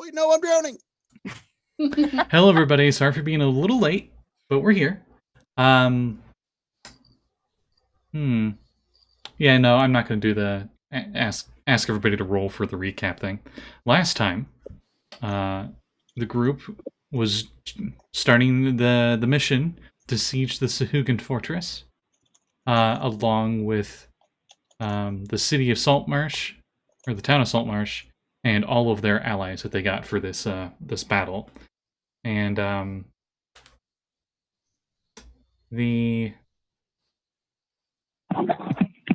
Wait, no, I'm drowning. Hello, everybody. Sorry for being a little late, but we're here. Yeah, no, I'm not going to do the ask everybody to roll for the recap thing. Last time, the group was starting the mission to siege the Sahuagin fortress, along with the city of Saltmarsh, or the town of Saltmarsh, and all of their allies that they got for this this battle. And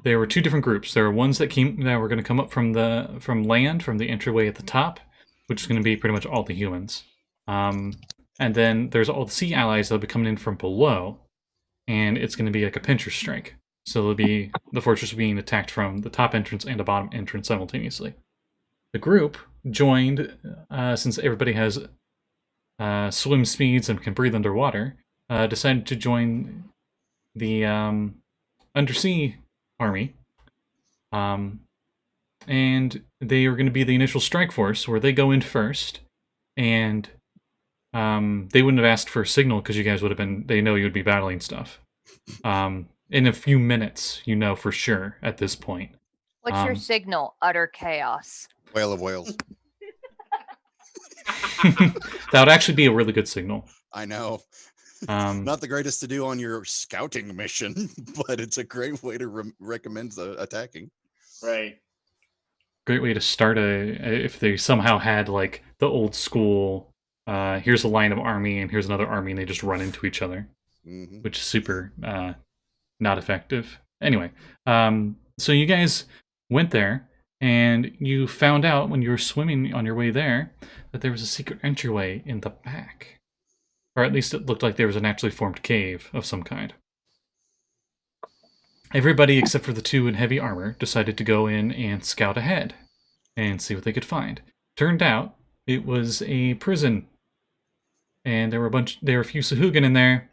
there were two different groups. There were ones that were going to come up from land, from the entryway at the top, which is going to be pretty much all the humans. And then there's all the sea allies that'll be coming in from below, and it's going to be like a pincher strike. So there'll be the fortress being attacked from the top entrance and the bottom entrance simultaneously. The group joined, since everybody has swim speeds and can breathe underwater, decided to join the undersea army. And they are going to be the initial strike force, where they go in first, and they wouldn't have asked for a signal because you guys would have been, they know you would be battling stuff. In a few minutes, you know for sure at this point. What's your signal? Utter chaos. Whale of whales. That would actually be a really good signal. I know. Not the greatest to do on your scouting mission, but it's a great way to recommend attacking. Right. Great way to start if they somehow had like the old school, here's a line of army and here's another army and they just run into each other, which is super not effective. Anyway, so you guys went there and you found out when you were swimming on your way there that there was a secret entryway in the back. Or at least it looked like there was a naturally formed cave of some kind. Everybody except for the two in heavy armor decided to go in and scout ahead and see what they could find. Turned out it was a prison, and there were a few Sahuagin in there,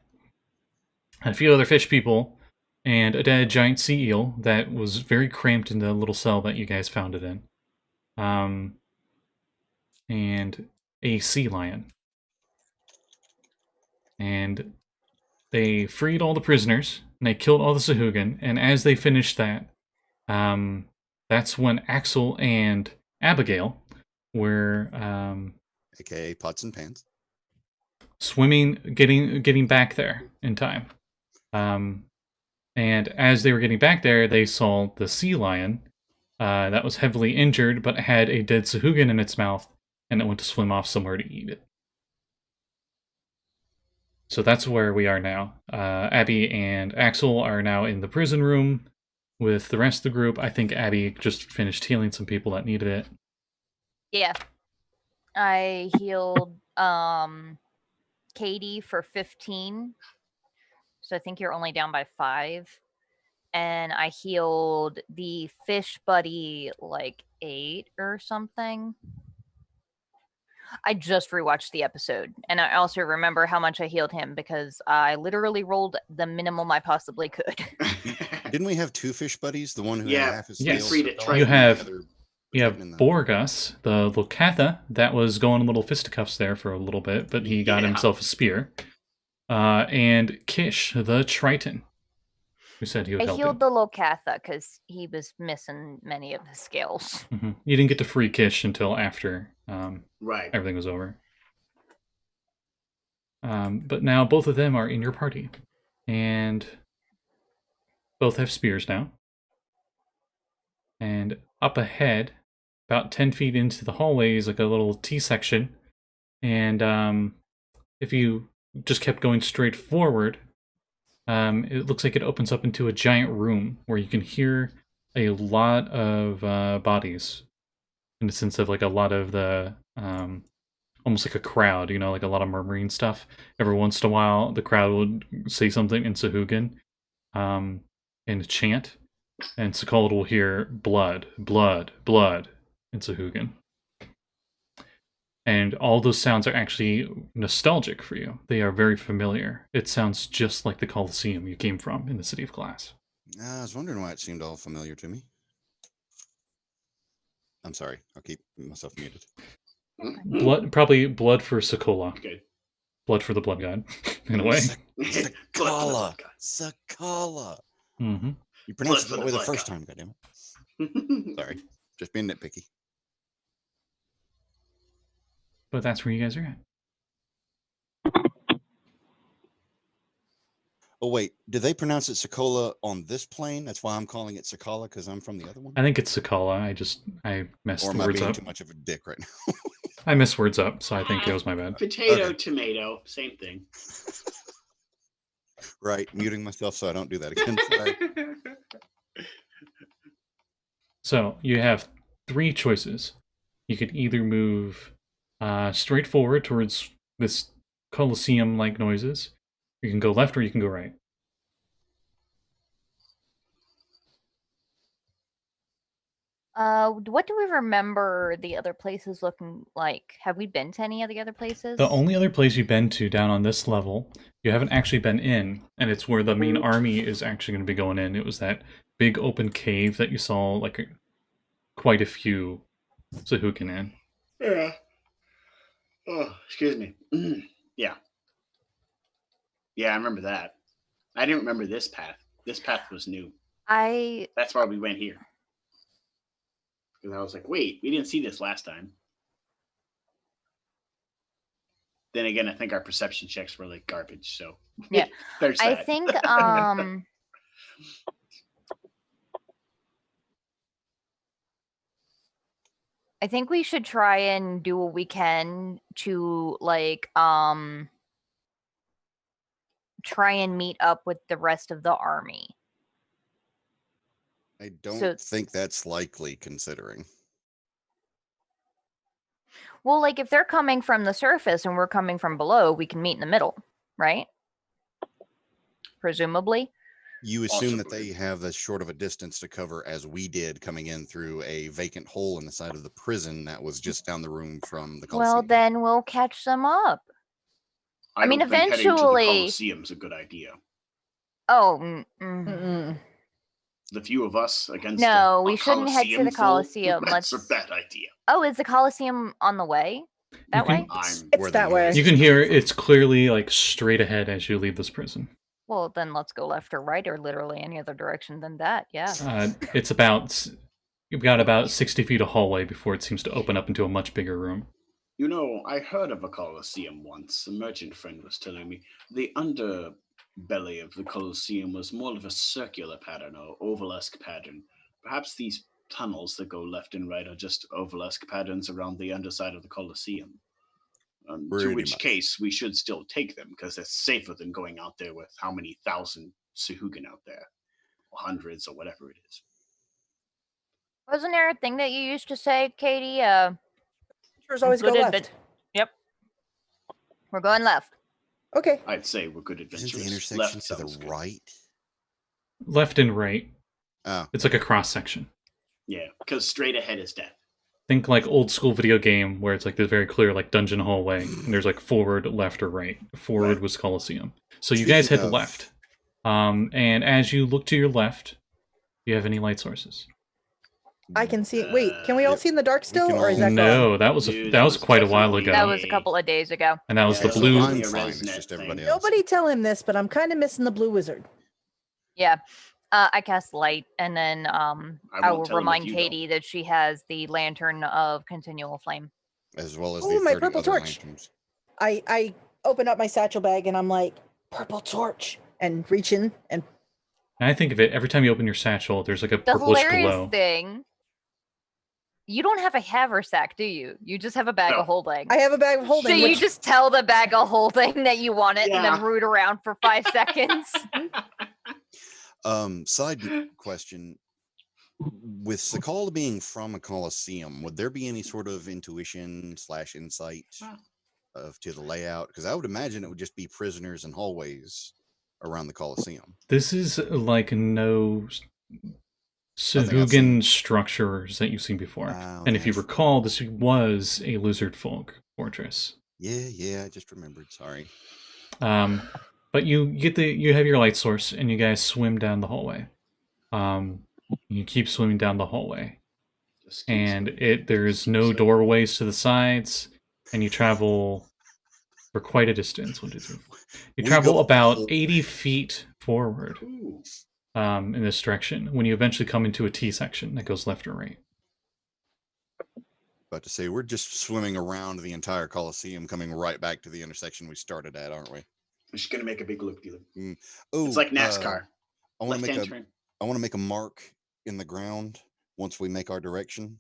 and a few other fish people, and a dead giant sea eel that was very cramped in the little cell that you guys found it in, and a sea lion. And they freed all the prisoners, and they killed all the Sahuagin, and as they finished that, that's when Axel and Abigail were... AKA Pots and Pans. Swimming, getting back there in time. And as they were getting back there, they saw the sea lion that was heavily injured, but had a dead Sahuagin in its mouth, and it went to swim off somewhere to eat it. So that's where we are now. Abby and Axel are now in the prison room with the rest of the group. I think Abby just finished healing some people that needed it. Yeah. I healed Kade for 15. So I think you're only down by 5. And I healed the fish buddy like 8 or something. I just rewatched the episode, and I also remember how much I healed him because I literally rolled the minimum I possibly could. Didn't we have 2 fish buddies? The one who had half his yes. tail. You have Borgas, the Locatha, that was going in little fisticuffs there for a little bit, but he got himself a spear. And Kish, the Triton, who said he would help. I healed the Locatha because he was missing many of his scales. You didn't get to free Kish until after everything was over. But now both of them are in your party, and both have spears now. And up ahead, about 10 feet into the hallway, is like a little T-section, and if you just kept going straight forward, it looks like it opens up into a giant room where you can hear a lot of bodies, in the sense of like a lot of the almost like a crowd, you know, like a lot of murmuring stuff. Every once in a while, the crowd would say something in Sahuagin, and chant, and Sekald will hear blood, blood, blood in Sahuagin. And all those sounds are actually nostalgic for you. They are very familiar. It sounds just like the Colosseum you came from in the City of Glass. I was wondering why it seemed all familiar to me. I'm sorry. I'll keep myself muted. Blood, probably blood for Sokola. Okay. Blood for the blood god, in a way. Sekald. Sekald. Mm-hmm. You pronounced it Blood that for way the the first blood time, goddammit. Sorry. Just being nitpicky. But that's where you guys are at. Oh, wait. Do they pronounce it Sekola on this plane? That's why I'm calling it Sekala, because I'm from the other one? I think it's Sokola. I messed Or am the I words being up. too much of a dick right now? I messed words up, so I think it was my bad. Potato, Okay. tomato, same thing. Right. Muting myself so I don't do that again. Sorry. So you have 3 choices. You could either move straight forward towards this Colosseum-like noises. You can go left or you can go right. What do we remember the other places looking like? Have we been to any of the other places? The only other place you've been to down on this level, you haven't actually been in, and it's where the main army is actually going to be going in. It was that big open cave that you saw like quite a few Sahuagin in. Yeah. Oh, excuse me. Yeah. Yeah, I remember that. I didn't remember this path. This path was new. That's why we went here. Because I was like, wait, we didn't see this last time. Then again, I think our perception checks were like garbage, so Yeah. there's that. I think I think we should try and do what we can to like try and meet up with the rest of the army. I don't think that's likely, considering. Well, like if they're coming from the surface and we're coming from below, we can meet in the middle, right? Presumably. You assume that they have as short of a distance to cover as we did coming in through a vacant hole in the side of the prison that was just down the room from the Coliseum. Well, then we'll catch them up. I mean, don't think heading to the eventually. Colosseum's a good idea. Oh. The few of us against No, a we shouldn't head to the Coliseum. That's a bad idea. Oh, is the Coliseum on the way? That way? It's that way. You can hear it's clearly like straight ahead as you leave this prison. Well, then let's go left or right or literally any other direction than that. Yeah. It's about, you've got about 60 feet of hallway before it seems to open up into a much bigger room. You know, I heard of a Colosseum once. A merchant friend was telling me the underbelly of the Colosseum was more of a circular pattern or ovalesque pattern. Perhaps these tunnels that go left and right are just ovalesque patterns around the underside of the Colosseum. To which case, we should still take them because it's safer than going out there with how many thousand Sahuagin out there, or hundreds, or whatever it is. Wasn't there a thing that you used to say, Kade? Sure, always go left. Yep. We're going left. Okay. I'd say we're good adventurers. Isn't the intersection to the right? Left and right. Oh. It's like a cross section. Yeah, because straight ahead is death. Think like old school video game where it's like this very clear like dungeon hallway and there's like forward, left, or right. Forward was Colosseum. So you guys head left. And as you look to your left, do you have any light sources? I can see. Wait, can we all see in the dark still, or is that no? gone? That was quite a while ago. That was a couple of days ago. And that was the blue. I'm fine. It's just everybody else. Nobody tell him this, but I'm kind of missing the blue wizard. Yeah. I cast light, and then I will remind Kade that she has the lantern of continual flame, as well as the my purple torch. Lanterns. I open up my satchel bag and I'm like, purple torch, and reach in and. I think of it every time you open your satchel. There's like a the purplish hilarious glow. Thing. You don't have a haversack, do you? You just have a bag of holding. I have a bag of holding. So you just tell the bag of holding that you want it, and then root around for 5 seconds. Side question: with Sekald being from a Colosseum, would there be any sort of intuition/insight to the layout? Because I would imagine it would just be prisoners and hallways around the Colosseum. This is like no Sahuagin structures that you've seen before. And if you recall, this was a lizard folk fortress. Yeah, I just remembered. Sorry. But you have your light source, and you guys swim down the hallway. You keep swimming down the hallway, and there's no doorways to the sides. and you travel for quite a distance. 1, 2, 3. You We travel go about whole- 80 feet forward Ooh. in this direction when you eventually come into a T section that goes left or right. About to say, we're just swimming around the entire Coliseum, coming right back to the intersection we started at, aren't we? I'm just gonna make a big loop-de-loop. Oh, It's like NASCAR. I want to make Left-hand a turn. I want to make a mark in the ground once we make our direction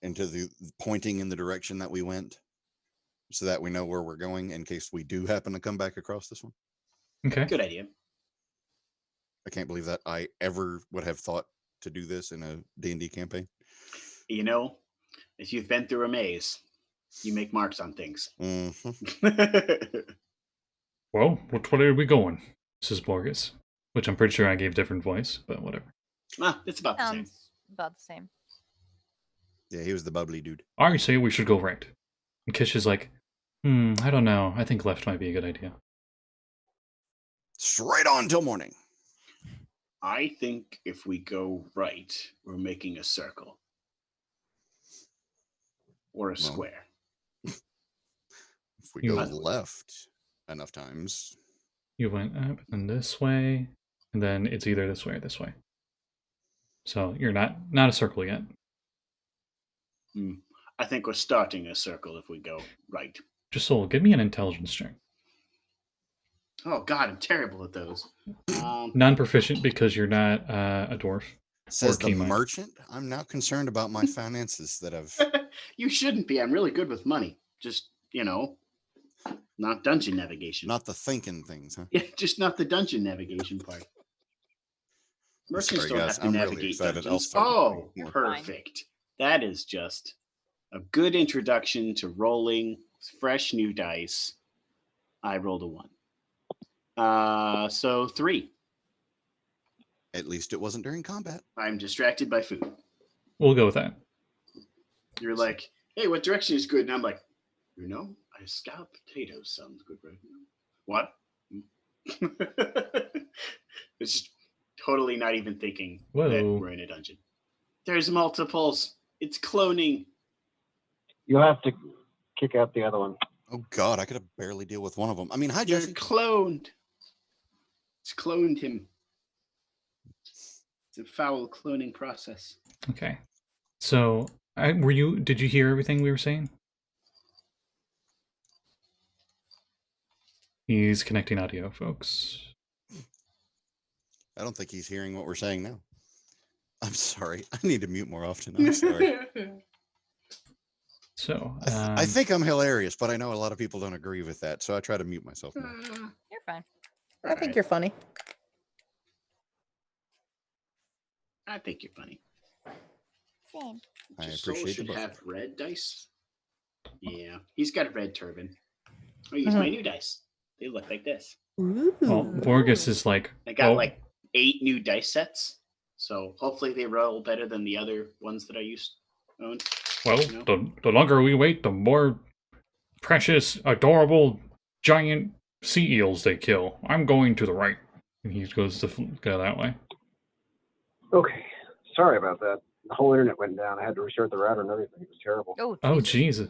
into the pointing in the direction that we went, so that we know where we're going in case we do happen to come back across this one. Okay. Good idea. I can't believe that I ever would have thought to do this in a D&D campaign. You know, if you've been through a maze, you make marks on things. Mhm. Well, which way are we going? Says Borges, which I'm pretty sure I gave different voice, but whatever. It's about the same. Sounds about the same. Yeah, he was the bubbly dude. I say we should go right. And Kish is like, I don't know. I think left might be a good idea. Straight on till morning. I think if we go right, we're making a circle. Or a Well, square. If we go You- left enough times, You went up and this way, and then it's either this way or this way. So you're not a circle yet. I think we're starting a circle if we go right. Josul, give me an intelligence check. Oh God, I'm terrible at those. Non-proficient because you're not a dwarf. says the keen mind. merchant. I'm now concerned about my finances that I've. You shouldn't be. I'm really good with money. Just, not dungeon navigation. Not the thinking things, huh? Yeah, just not the dungeon navigation part. Merchants sorry, don't guys. have to I'm really navigate excited. I'll dungeons. start Oh, more. perfect. That is just a good introduction to rolling fresh new dice. I rolled a 1. So 3. At least it wasn't during combat. I'm distracted by food. We'll go with that. You're like, hey, what direction is good? And I'm like, a scalloped potato sounds good right now. What? It's just totally not even thinking that Whoa. we're in a dungeon. There's multiples. It's cloning. You'll have to kick out the other one. Oh God, I could have barely deal with one of them. I mean, hi You're Jesse. cloned. It's cloned him. It's a foul cloning process. Okay. So, did you hear everything we were saying? He's connecting audio, folks. I don't think he's hearing what we're saying now. I'm sorry. I need to mute more often. I'm sorry. So, I think I'm hilarious, but I know a lot of people don't agree with that, so I try to mute myself more. You're fine. I think you're funny. I think you're funny. Same. I Josul appreciate the should both. have red dice. Yeah, he's got a red turban. I'll use my new dice. They look like this. Ooh. well, Borges is like, I got oh, like 8 new dice sets, so hopefully they roll better than the other ones that I used to own. well, No. the longer we wait, the more precious, adorable, giant sea eels they kill. I'm going to the right. And he goes to go that way. Okay. Sorry about that. The whole internet went down. I had to restart the router and everything. It was terrible. Oh, Jesus.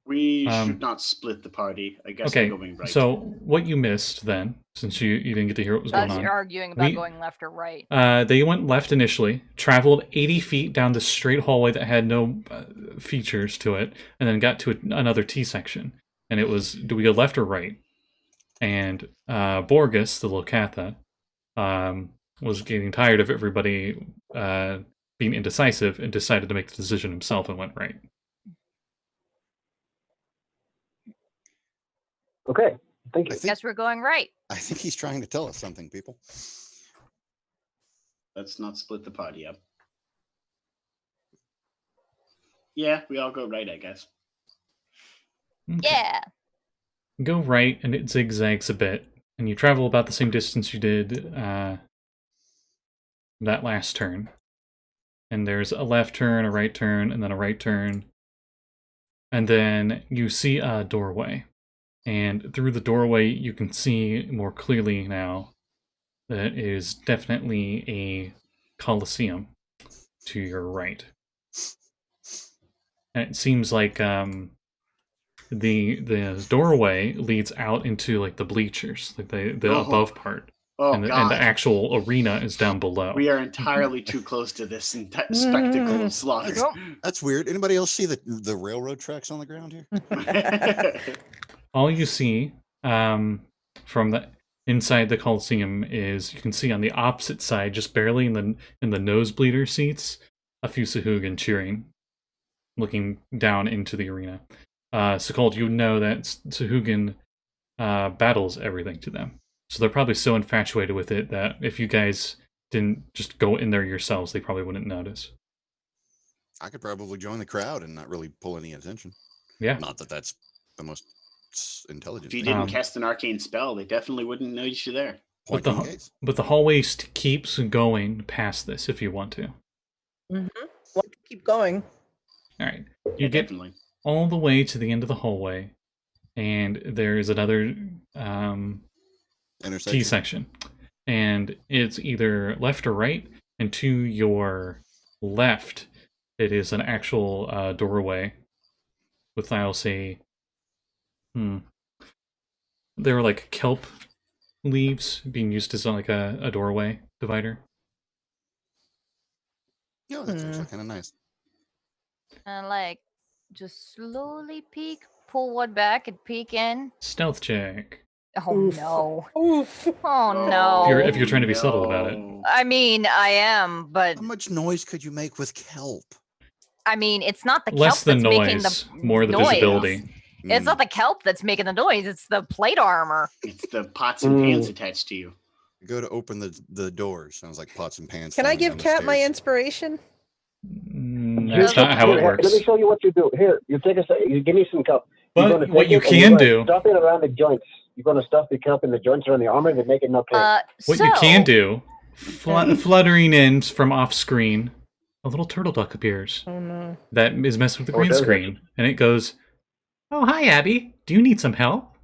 We should not split the party. I guess Okay, I'm going right. so what you missed then, since you didn't get to hear what was going As on. you're arguing about We- going left or right. They went left initially, traveled 80 feet down the straight hallway that had no features to it, and then got to another T section. And it was, do we go left or right? And Borges, the Locatha, was getting tired of everybody being indecisive and decided to make the decision himself and went right. Okay. Thank I you. think, Guess we're going right. I think he's trying to tell us something, people. Let's not split the party up. Yeah, we all go right, I guess. Okay. Yeah. Go right, and it zigzags a bit, and you travel about the same distance you did that last turn. And there's a left turn, a right turn, and then a right turn. And then you see a doorway. And through the doorway, you can see more clearly now that it is definitely a Colosseum to your right. And it seems like the doorway leads out into like the bleachers, like the above part. Oh, and God. the actual arena is down below. We are entirely too close to this spectacle of slaughter. That's weird. Anybody else see the railroad tracks on the ground here? All you see from the inside the Coliseum is you can see on the opposite side, just barely in the nosebleeder seats, a few Sahuagin cheering, looking down into the arena. Sekald, you know that Sahuagin battles everything to them. So they're probably so infatuated with it that if you guys didn't just go in there yourselves, they probably wouldn't notice. I could probably join the crowd and not really pull any attention. Yeah. Not that that's the most intelligent. If you didn't cast an arcane spell, they definitely wouldn't notice you there. But the hallway keeps going past this if you want to. Want to keep going. All right. You get all the way to the end of the hallway, and there's another T section. And it's either left or right, and to your left, it is an actual doorway with, I'll say, there were like kelp leaves being used as like a doorway divider. Yeah, that's actually kind of nice. And like, just slowly peek, pull one back, and peek in. Stealth check. Oh Oof. no! Oof. Oh no! If you're trying to be subtle about it. I mean, I am, but how much noise could you make with kelp? I mean, it's not the kelp less the that's noise, making the more the noise. visibility. It's not the kelp that's making the noise. It's the plate armor. It's the pots and pans attached to you. Go to open the doors. Sounds like pots and pans. Can I give Kat my inspiration? That's not how it works. Let me show you what you do. Here, you take you give me some kelp. But what you can do, stuff it around the joints. You're going to stuff the kelp in the joints around the armor to make it not clear. What you can do, fluttering in from off screen, a little turtle duck appears. Oh no! That is messed with the green screen, and it goes, "Oh hi Abby, do you need some help?"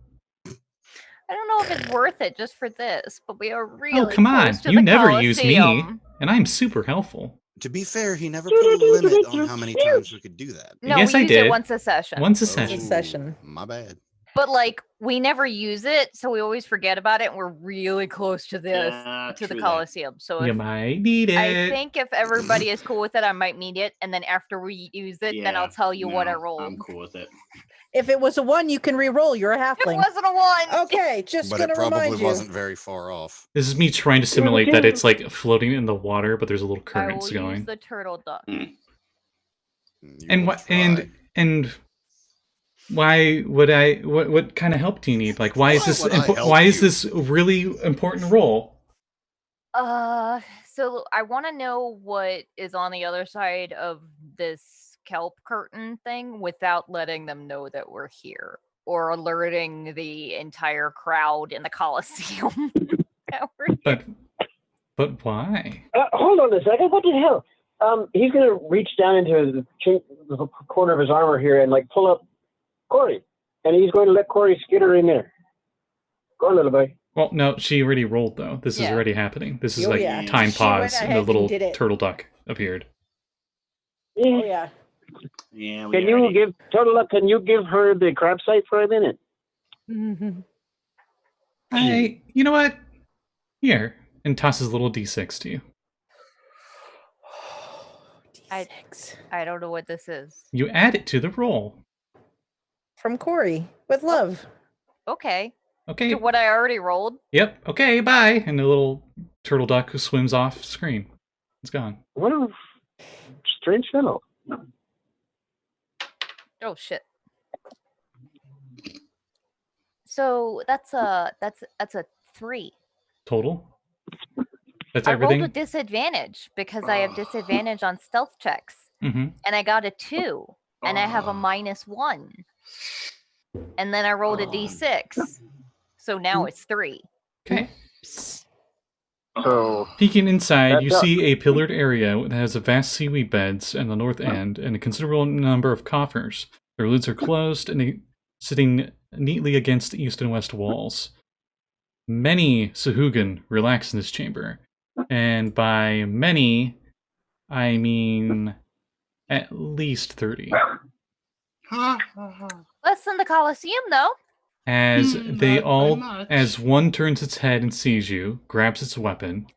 I don't know if it's worth it just for this, but we are really Oh come on, close to you the never Coliseum. use me, and I'm super helpful. To be fair, he never put a limit on how many times we could do that. No, yes, we I use did. it once a session. Once a session. Session. My bad. But like, we never use it, so we always forget about it, and we're really close to this, to the Coliseum. So you might need it. I think if everybody is cool with it, I might need it, and then after we use it, then I'll tell you what I rolled. I'm cool with it. If it was a 1, you can re-roll. You're a halfling. It wasn't a 1. Okay, just but gonna it probably remind you. wasn't very far off. This is me trying to simulate that it's like floating in the water, but there's a little currents I will going. use the turtle duck. And why would I? What kind of help do you need? Like, why is this? Why is this really important role? So I want to know what is on the other side of this kelp curtain thing without letting them know that we're here or alerting the entire crowd in the Coliseum. But why? Hold on a second. What the hell? He's gonna reach down into the corner of his armor here and like pull up Corey, and he's going to let Corey skitter in there. Go on, little boy. Well, no, she already rolled though. This is already happening. This is time pause, and the little turtle duck appeared. Oh yeah. Yeah. Can you give Turtle Duck? Can you give her the crab sight for a minute? You know what? Here, and tosses a little D6 to you. D6. I don't know what this is. You add it to the roll. From Corey with love. Okay. Okay. To what I already rolled. Yep. Okay. Bye. And the little turtle duck swims off screen. It's gone. What a strange fellow. Oh shit. So that's a 3 total. That's I everything. rolled a disadvantage because I have disadvantage on stealth checks, and I got a 2, and I have a -1, and then I rolled a d6, so now it's 3. Okay. So peeking inside, you see a pillared area that has a vast seaweed beds in the north end and a considerable number of coffers. Their lids are closed and sitting neatly against the east and west walls. Many Sahuagin relax in this chamber, and by many, I mean at least 30. Less than the Colosseum, though. As they not by all, much. as one turns its head and sees you, grabs its weapon,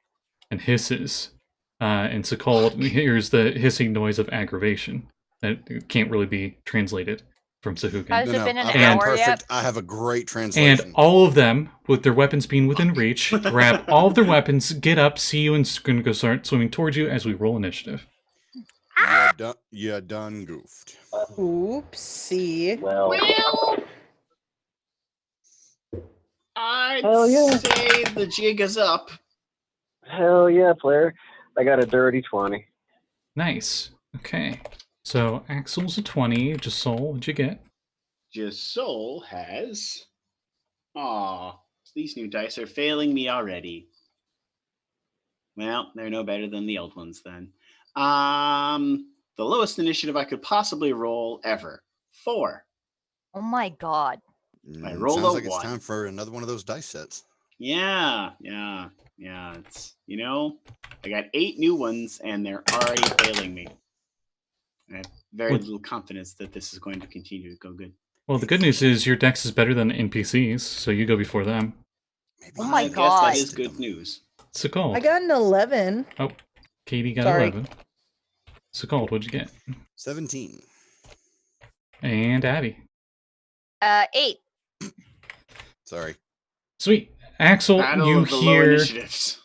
and hisses. And Sekald hears the hissing noise of aggravation that can't really be translated from Sahuagin. Has it been an I've got And- hour perfect. yet? I have a great And translation. all of them, with their weapons being within reach, grab all of their weapons, get up, see you, and going to go start swimming towards you as we roll initiative. You done goofed. Oopsie. Well, I'd Hell yeah. say the jig is up. hell yeah, player. I got a dirty 20. Nice. Okay. So Axel's a 20. Josul, what'd you get? Josul has. Aw, these new dice are failing me already. Well, they're no better than the old ones then. The lowest initiative I could possibly roll ever. 4. Oh my god. I rolled Sounds a like it's 1. time for another one of those dice sets. Yeah. It's I got 8 new ones and they're already failing me. I have very What? little confidence that this is going to continue to go good. Well, the good news is your dex is better than NPCs, so you go before them. Maybe Oh you my I should guess God. that is have good them. news. Sekald. I got an 11. Oh, Katie got Sorry. 11. Sekald, what'd you get? 17. And Abby. 8. Sorry. Sweet. Axel, Battle you of the low hear initiatives.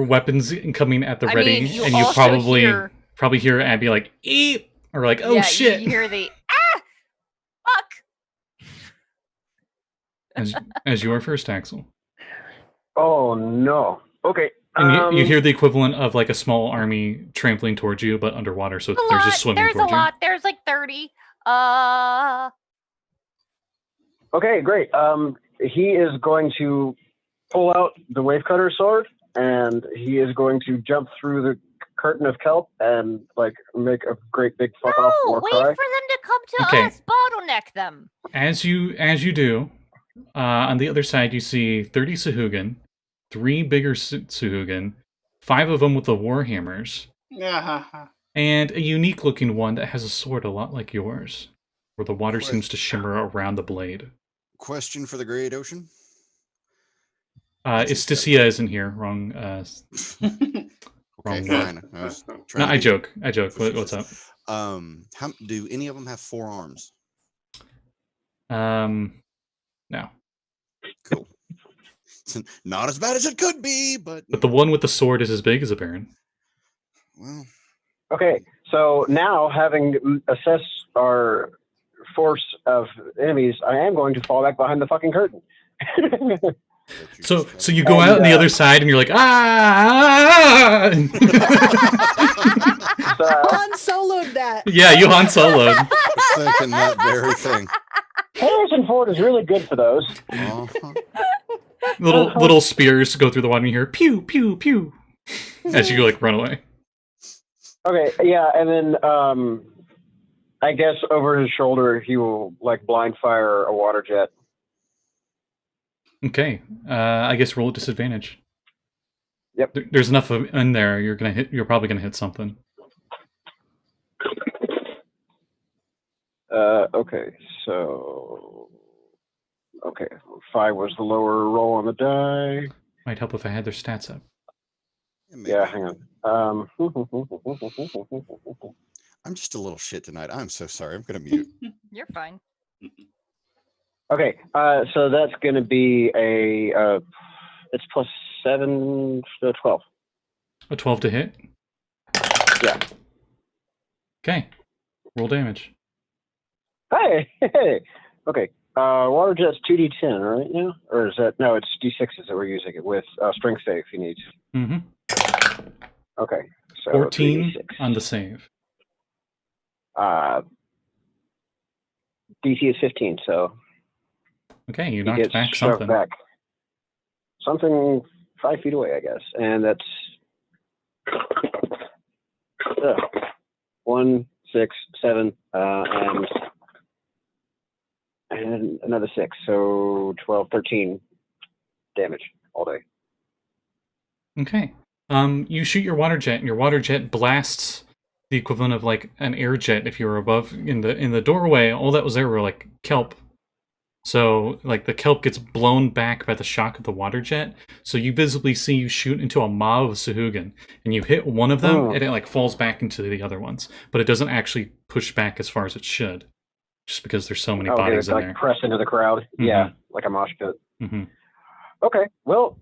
weapons coming at the I ready, mean, you and you also probably hear Abby like, eep! Or like, oh yeah, shit! You hear the fuck. as you are first, Axel. Oh, no. Okay. And you hear the equivalent of like a small army trampling towards you, but underwater, so they're just swimming There's a towards you. lot. There's like 30. Okay, great. He is going to pull out the wave cutter sword, and he is going to jump through the curtain of kelp and like make a great big fuck off No, war wait cry. for them to come to Okay. us. Bottleneck them. As you do, on the other side, you see 30 Sahuagin, 3 bigger Sahuagin, 5 of them with the warhammers, and a unique-looking one that has a sword a lot like yours, where the water seems to shimmer around the blade. Question for the Great Ocean. Isticia isn't here. Wrong. Okay, Wrong fine. I was No, trying to I be joke. What's up? How do any of them have 4 arms? No. Cool. It's not as bad as it could be, but But the one with the sword is as big as a baron. well, Okay, so now having assessed our force of enemies, I am going to fall back behind the fucking curtain. So you go out on the other side and you're like, ah! So, Han soloed that. Yeah, you Han Solo'd. I was thinking that very thing. Harrison Ford is really good for those. Uh-huh. Little spears go through the water and you hear pew, pew, pew. As you like run away. Okay, yeah, and then I guess over his shoulder he will like blind fire a water jet. Okay. I guess roll at disadvantage. Yep. There's enough in there. You're probably gonna hit something. Okay, so 5 was the lower roll on the die. Might help if I had their stats up. Yeah, hang on. I'm just a little shit tonight. I'm so sorry. I'm gonna mute. You're fine. Okay, so that's going to be it's plus 7, so 12. A 12 to hit? Yeah. Okay. Roll damage. Hey! Okay, water jet's 2d10, right now? Or is that, no, it's d6s that we're using it with strength save if you need. Mm-hmm. Okay, so 14 3d6. on the save. DC is 15, so Okay, you he knocked gets back shoved something. back. Something 5 feet away, I guess. And that's 1, 6, 7, and another 6. So 12, 13 damage all day. Okay. You shoot your water jet, and your water jet blasts the equivalent of like an air jet if you were above in the doorway. All that was there were like kelp. So like the kelp gets blown back by the shock of the water jet. So you visibly see you shoot into a mob of Sahuagin, and you hit one of them, and it like falls back into the other ones, but it doesn't actually push back as far as it should, just because there's so many bodies in like there. Press into the crowd. Yeah, like a mosh pit. Mm-hmm. Okay, well,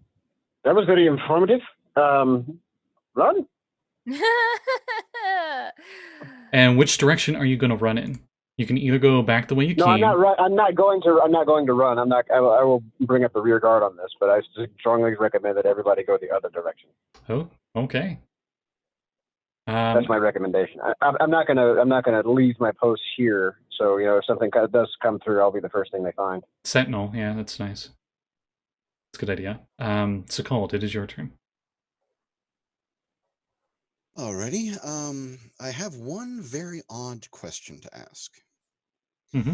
that was very informative. Run. And which direction are you going to run in? You can either go back the way you came. I'm not going to run. I will bring up the rear guard on this, but I strongly recommend that everybody go the other direction. Oh, okay. That's my recommendation. I'm not gonna leave my post here. So if something does come through, I'll be the first thing they find. Sentinel, yeah, that's nice. That's a good idea. Sekald, it is your turn. Alrighty. I have one very odd question to ask. Mm-hmm.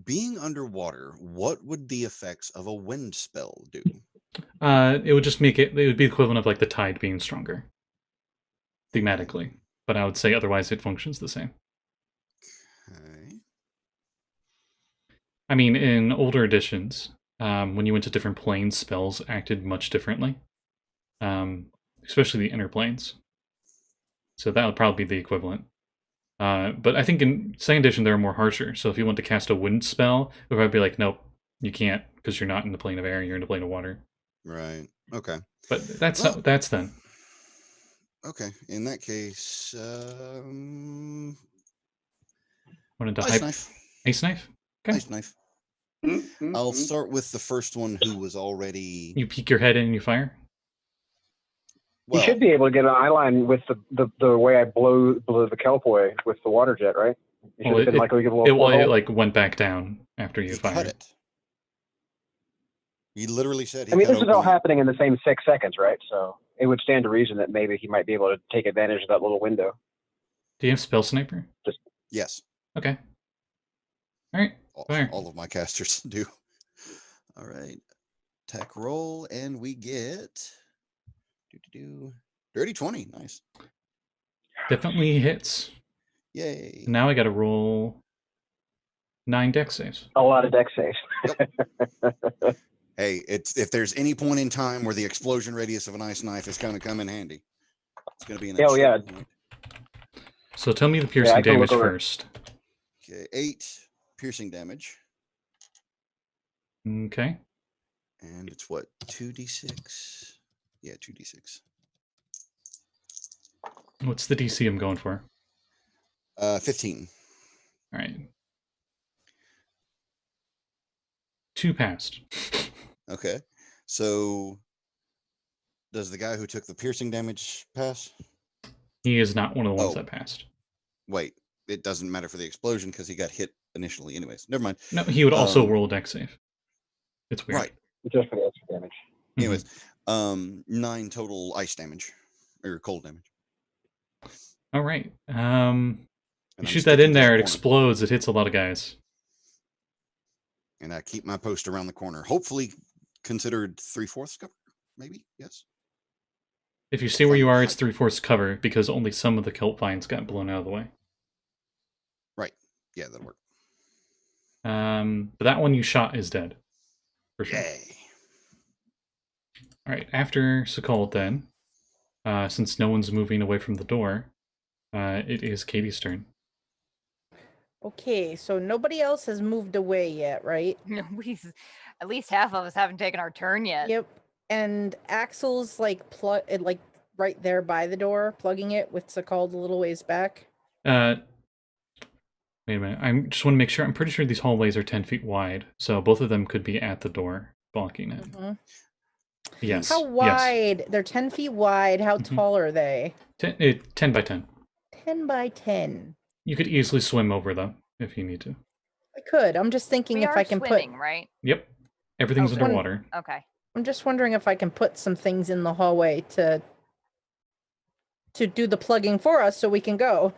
Being underwater, what would the effects of a wind spell do? It would just make it would be the equivalent of like the tide being stronger. Thematically. But I would say otherwise it functions the same. Okay. I mean, in older editions, when you went to different planes, spells acted much differently. Especially the inner planes. So that would probably be the equivalent. But I think in second edition they're more harsher. So if you want to cast a wind spell, it would probably be like, nope, you can't, because you're not in the plane of air, you're in the plane of water. Right. Okay. But that's then. Okay. In that case, Ice knife. Ice knife? Okay. Ice knife. I'll start with the first one who was already. You peek your head in and you fire? You should be able to get an eye line with the way I blow the kelp away with the water jet, right? It went back down after you fired. Cut it. He literally said. This is all happening in the same 6 seconds, right? So it would stand to reason that maybe he might be able to take advantage of that little window. Do you have spell sniper? Yes. Okay. All right. Fire. All of my casters do. All right. Attack roll, and we get. Dirty 20. Nice. Definitely hits. Yay. Now I got to roll 9 dex saves. A lot of dex saves. Yep. Hey, if there's any point in time where the explosion radius of an ice knife is going to come in handy, it's going to be an. Oh yeah. Point. So tell me the piercing damage first. Okay, 8 piercing damage. Okay. And it's what, 2d6? Yeah, 2d6. What's the DC I'm going for? 15. All right. 2 passed. Okay. So does the guy who took the piercing damage pass? He is not one of the ones that passed. Wait, it doesn't matter for the explosion because he got hit initially anyways. Never mind. No, he would also roll a dex save. It's weird. Right. Just for the extra damage. Anyways, 9 total ice damage or cold damage. All right. You shoot that in there, it explodes. It hits a lot of guys. And I keep my post around the corner. Hopefully considered 3/4 cover, maybe. Yes. If you stay where you are, it's 3/4 cover because only some of the kelp vines got blown out of the way. Right. Yeah, that'll work. But that one you shot is dead. For sure. Yay. All right. After Sekald, then, since no one's moving away from the door, it is Kade's turn. Okay, so nobody else has moved away yet, right? Nobody's. At least half of us haven't taken our turn yet. Yep. And Axel's like right there by the door, plugging it with Sekald a little ways back. Wait a minute. I just want to make sure. I'm pretty sure these hallways are 10 feet wide, so both of them could be at the door, blocking it. Mm-hmm. Yes. How wide? Yes. They're 10 feet wide. How tall are they? 10 by 10. 10 by 10. You could easily swim over them if you need to. I could. I'm just thinking if I can swimming, put. Right? Yep. Everything's underwater. Okay. I'm just wondering if I can put some things in the hallway to do the plugging for us so we can go.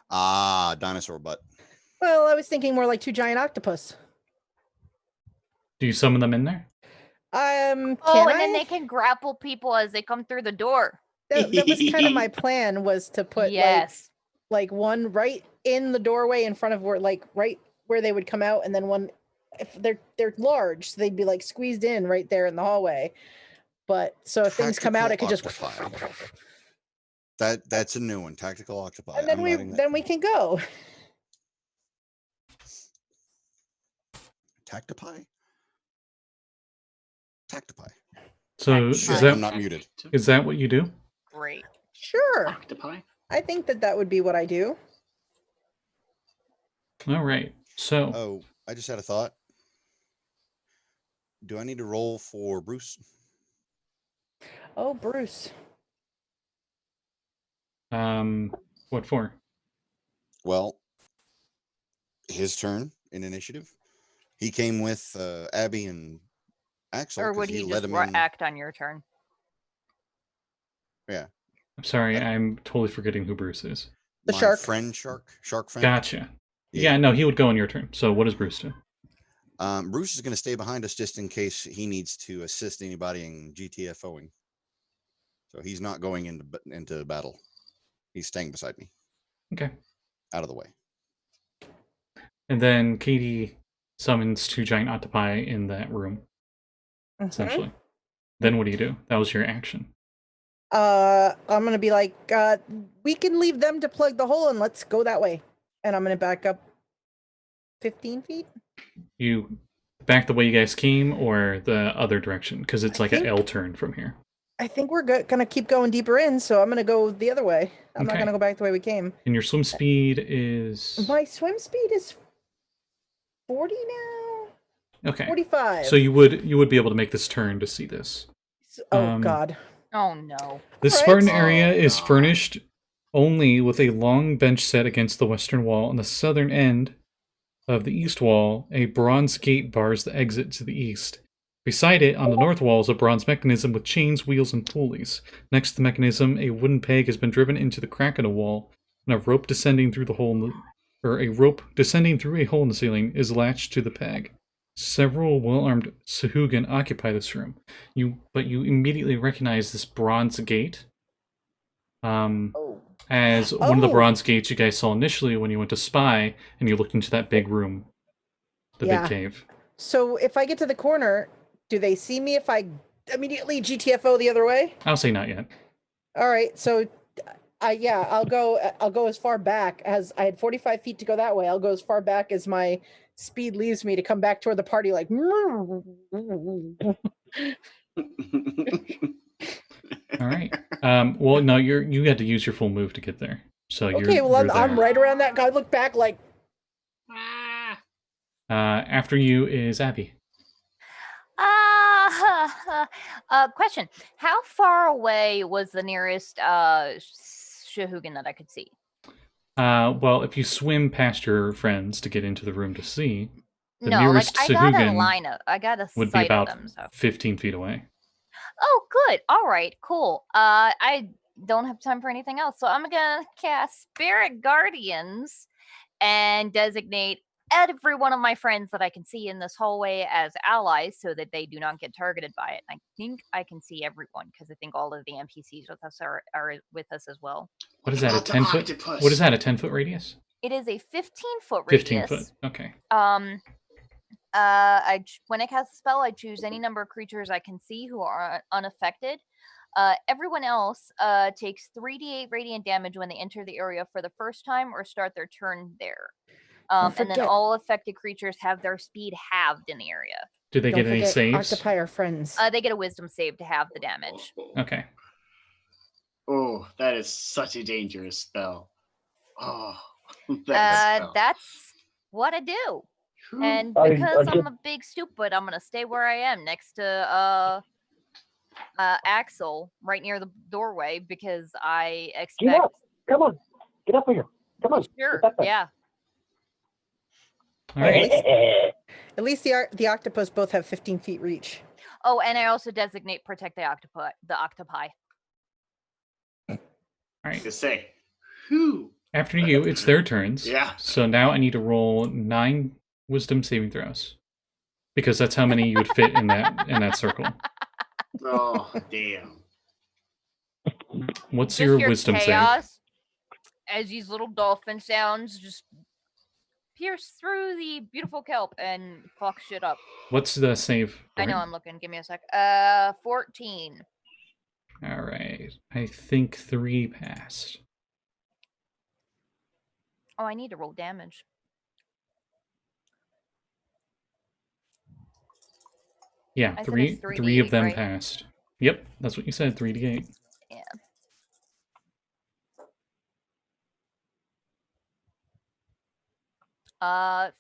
Ah, dinosaur butt. Well, I was thinking more like 2 giant octopus. Do you summon them in there? Then they can grapple people as they come through the door. That was kind of my plan, was to put Yes. like one right in the doorway in front of where, like, right where they would come out, and then one, if they're large, so they'd be like squeezed in right there in the hallway. But so if things come out, it could just Tactical that's a new one. Tactical octopi. and then we can go. Tactopi? Tactopi. So Shit, is I'm not muted. that what you do? Great. Sure. Octopi? I think that would be what I do. All right. So Oh, I just had a thought. Do I need to roll for Bruce? Oh, Bruce. what for? Well, his turn in initiative. He came with Abby and Axel. Or 'cause would he let just him in. act on your turn? Yeah. I'm sorry, I- I'm totally forgetting who Bruce is. The My shark. friend Shark friend. Gotcha. Yeah, no, he would go on your turn. So what does Bruce do? Bruce is going to stay behind us just in case he needs to assist anybody in GTFOing. So he's not going into battle. He's staying beside me. Okay. Out of the way. And then Katie summons 2 giant octopi in that room, essentially. Then what do? That was your action. I'm gonna be like, we can leave them to plug the hole and let's go that way. And I'm gonna back up 15 feet. You back the way you guys came or the other direction? Because it's I like an think- L turn from here. I think we're gonna keep going deeper in, so I'm gonna go the other way. I'm not Okay. gonna go back the way we came. And your swim speed is... My swim speed is 40 now. Okay. 45. So you would be able to make this turn to see this. Oh God. Oh no. This Alright. Spartan area Oh, is God. furnished only with a long bench set against the western wall. On the southern end of the east wall, a bronze gate bars the exit to the east. Beside it, on the north wall, is a bronze mechanism with chains, wheels, and pulleys. Next to the mechanism, a wooden peg has been driven into the crack in the wall, and a rope descending through a hole in the ceiling is latched to the peg. Several well-armed Sahuagin occupy this room. But you immediately recognize this bronze gate as one of the Oh. bronze gates you guys saw initially when you went to spy and you looked into that big room, the Yeah. big cave. So if I get to the corner, do they see me if I immediately GTFO the other way? I'll say not yet. All right. So I'll go as far back as I had 45 feet to go that way. I'll go as far back as my speed leaves me to come back toward the party like All right. Well, no, you had to use your full move to get there. So okay, you're well, I'm there. right around that guy. Look back like After you is Abby. Question. How far away was the nearest Sahuagin that I could see? Well, if you swim past your friends to get into the room to see, the No, like nearest I got a Sahuagin line of, I got a would be sight about of them. So. 15 feet away. Oh, good. All right, cool. I don't have time for anything else, so I'm gonna cast Spirit Guardians and designate every one of my friends that I can see in this hallway as allies, so that they do not get targeted by it. And I think I can see everyone because I think all of the NPCs with us are with us as well. What is that? A about the 10 foot? octopus? What is that? A 10-foot radius? It is a 15-foot 15 radius. foot. Okay. When I cast a spell, I choose any number of creatures I can see who are unaffected. Everyone else takes 3d8 radiant damage when they enter the area for the first time or start their turn there. And then forget- all affected creatures have their speed halved in the area. Do they don't get any forget, saves? Octopi are friends. They get a wisdom save to have the damage. Okay. Oh, that is such a dangerous spell. Oh, that spell. That's what I do. Whew. And I because I'm get- a big stupid, I'm gonna stay where I am next to Axel, right near the doorway, because I Get expect. up! Come on, get up here! Come on. Sure, Get up there. yeah. All right. At least the octopus both have 15 feet reach. Oh, and I also designate protect the octopi. All right. To say, who? After you, it's their turns. Yeah. So now I need to roll 9 wisdom saving throws, because that's how many you would fit in that circle. Oh, damn. What's Just your wisdom save? chaos as these little dolphin sounds just pierce through the beautiful kelp and fuck shit up. What's the save? I know Right? I'm looking. Give me a sec. 14. All right. I think 3 passed. Oh, I need to roll damage. Yeah, I said three it's 3d8, three of them right? passed. Yep, that's what you said, 3d8. Yeah.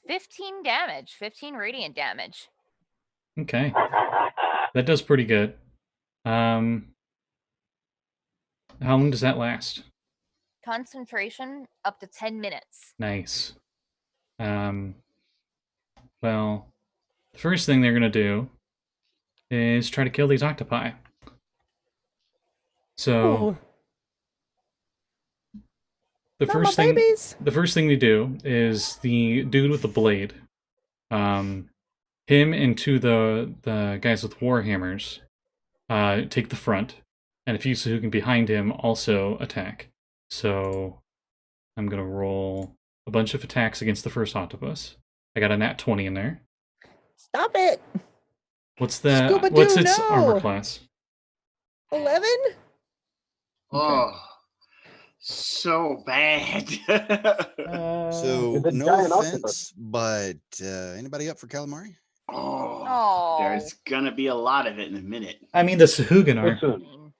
15 damage. 15 radiant damage. Okay. That does pretty good. How long does that last? Concentration up to 10 minutes. Nice. Well, the first thing they're gonna do is try to kill these octopi. So Ooh, the not my first thing babies. the first thing they do is the dude with the blade. Him and 2 the guys with warhammers take the front, and a few Sahuagin behind him also attack. So I'm gonna roll a bunch of attacks against the first octopus. I got a nat 20 in there. Stop it. What's Scooby-Doo, what's its no! armor class? 11? Oh, so bad. So it's a no giant offense, octopus. but anybody up for calamari? Oh, there's gonna be a lot of it in a minute. I mean, the Sahuagin are. Listen,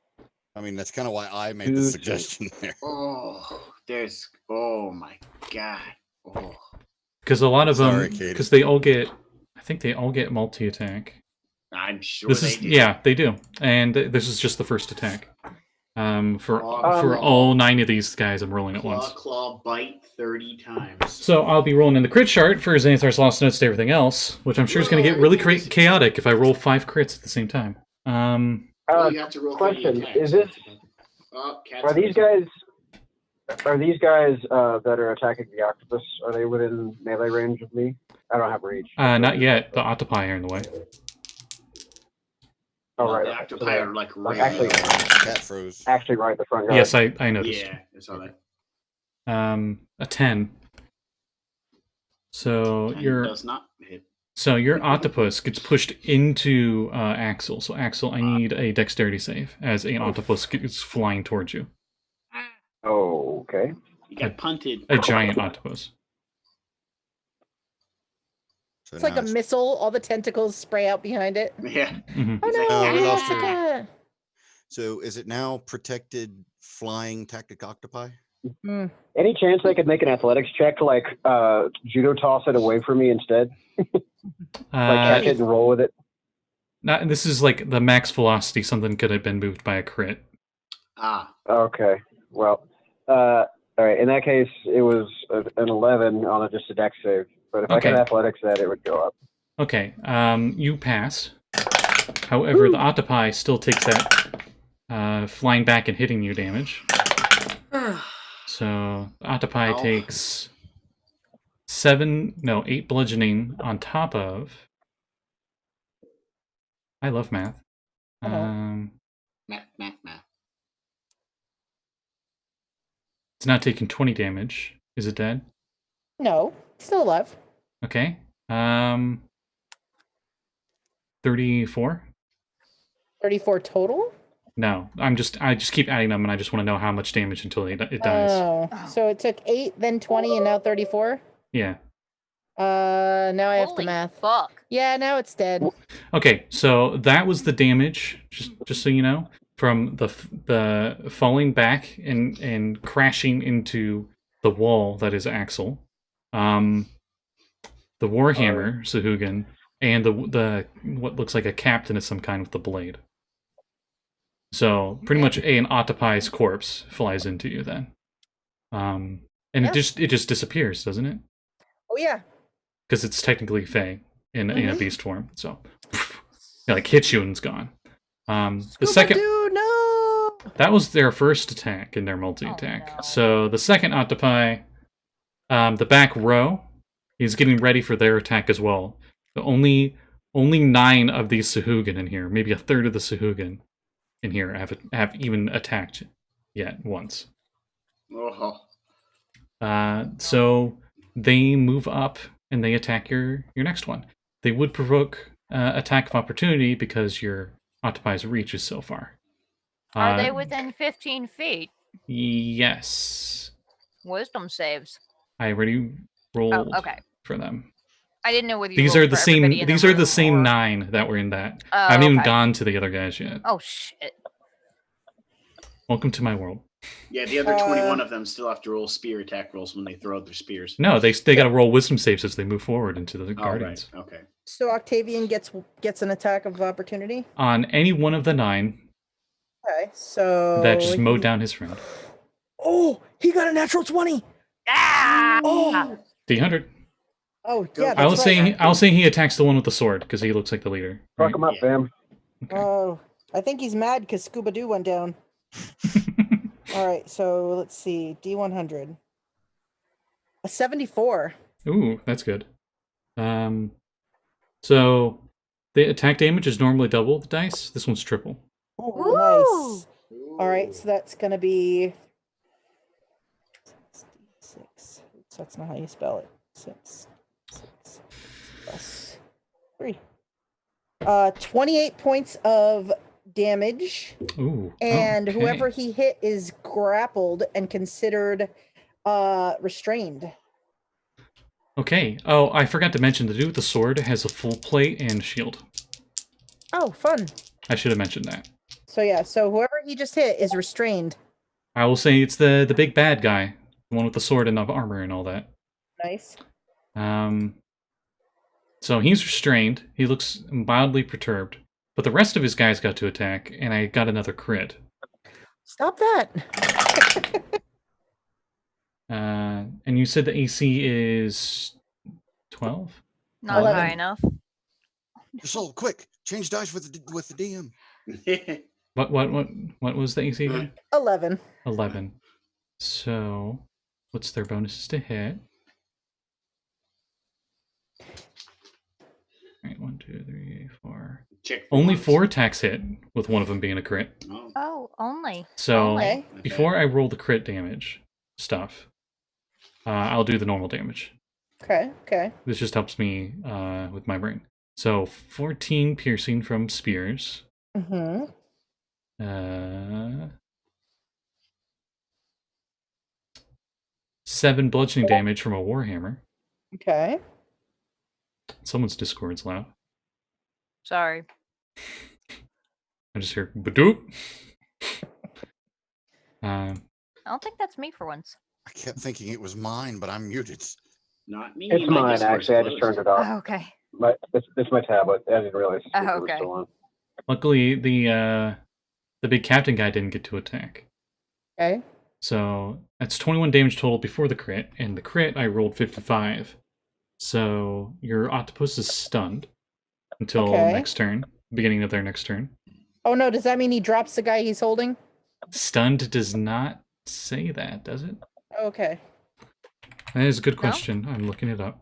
I mean, that's kind of why I made the Dude. suggestion there. Oh my god. Oh, Because a lot of Sorry, them, Kade. because they all get, I think they all get multi-attack. I'm sure This they is, do. yeah, they do. And this is just the first attack. For Claw, all 9 of these guys, I'm rolling at once. claw, bite 30 times. So I'll be rolling in the crit chart for Xanathar's Lost Notes to everything else, which I'm sure is going to get really chaotic if I roll 5 crits at the same time. You have to roll 30 question, attacks. is this, Cat's are these risen. guys that are attacking the octopus, are they within melee range of me? I don't have reach. Not yet. The octopi are in the way. Oh, The right. octopi are like right actually- Cat froze. Actually, right at the front. Yes, I noticed. Yeah, I saw that. A 10. So And your does not hit. octopus gets pushed into Axel. So Axel, I need a dexterity save as an octopus gets flying towards you. Oh, okay. You got punted. A giant octopus. So It's like now a missile. All the tentacles spray out behind it. Yeah. Mhm. Oh It's no, like, we ah! lost her. Jessica. So is it now protected flying tactic octopi? Mm. Any chance I could make an athletics check to like judo toss it away from me instead? Like catch it and roll with it? This is like the max velocity. Something could have been moved by a crit. Ah. Okay. Well, all right. In that case, it was an 11 on just a dex save. But if I Okay. could athletics that, it would go up. Okay, you pass. However, the octopi still takes that flying back and hitting you damage. So the octopi Ow. takes 8 bludgeoning on top of. I love math. Math. It's now taking 20 damage. Is it dead? No, still alive. Okay. 34? 34 total? No, I just keep adding them, and I just want to know how much damage until it dies. Oh, so it took 8, then 20, and now 34? Yeah. Now I have to Holy math. fuck. Yeah, now it's dead. Okay, so that was the damage. Just so you know, from the falling back and crashing into the wall that is Axel, the warhammer Sahuagin, and the what looks like a captain of some kind with the blade. So pretty much an octopi's corpse flies into you then, and Yeah. it just disappears, doesn't it? Oh, yeah. Because it's technically Fey in a beast form. So it like hits you and it's gone. The second Scooby-Doo, no! that was their first attack in their multi-attack. Oh, no. So the second octopi, the back row, is getting ready for their attack as well. The only 9 of these Sahuagin in here, maybe a third of the Sahuagin in here have even attacked yet once. Oh. So they move up and they attack your next one. They would provoke attack of opportunity because your octopi's reach is so far. Are they within 15 feet? Yes. Wisdom saves. I already rolled okay. for them. I didn't know whether you These rolled are the for same. everybody in These are the room same or... 9 that were in that. Oh, I haven't even okay. gone to the other guys yet. Oh shit! Welcome to my world. Yeah, the other 21 of them still have to roll spear attack rolls when they throw out their spears. No, they got to roll wisdom saves as they move forward into the guardians. Right. Okay. So Octavian gets an attack of opportunity. On any one of the 9, Okay, so that just mowed down his friend. Oh, he got a natural 20. Ah! Oh, D100. oh yeah. I'll That's right. say he attacks the one with the sword because he looks like the leader. Fuck Right? him up, fam. Okay. Oh, I think he's mad because Scuba Doo went down. All right, so let's see. D100. A 74. Ooh, that's good. So the attack damage is normally double the dice. This one's triple. Oh, nice. All right, so that's gonna be 6. Oops, that's not how you spell it. 6 plus 3. 28 points of damage, Ooh. and okay. whoever he hit is grappled and considered restrained. Okay. Oh, I forgot to mention the dude with the sword has a full plate and shield. Oh, fun. I should have mentioned that. So yeah, so whoever he just hit is restrained. I will say it's the big bad guy, the one with the sword and the armor and all that. Nice. So he's restrained. He looks mildly perturbed, but the rest of his guys got to attack, and I got another crit. Stop that. And you said the AC is 12? Not 11. high enough. Josul, quick, change dice with the DM. What was the AC again? 11. 11. So, what's their bonuses to hit? Right, 1, 2, 3, 4. Check. Only 4 attacks hit, with one of them being a crit. Oh. Oh, only. So, Okay. before I roll the crit damage stuff, I'll do the normal damage. Okay. This just helps me with my brain. So, 14 piercing from spears. Mm-hmm. 7 bludgeoning damage from a warhammer. Okay. Someone's Discord's loud. Sorry. I just hear badoop. I don't think that's me for once. I kept thinking it was mine, but I'm muted. Not me. It's my mine, Discord's actually. I just closed. turned it off. Oh, okay. It's my tablet. I didn't realize Oh, it was okay. still on. Luckily, the big captain guy didn't get to attack. Okay. So that's 21 damage total before the crit, and the crit I rolled 55. So your octopus is stunned until Okay. next turn, beginning of their next turn. Oh no, does that mean he drops the guy he's holding? Stunned does not say that, does it? Okay. That is a good No? question. I'm looking it up.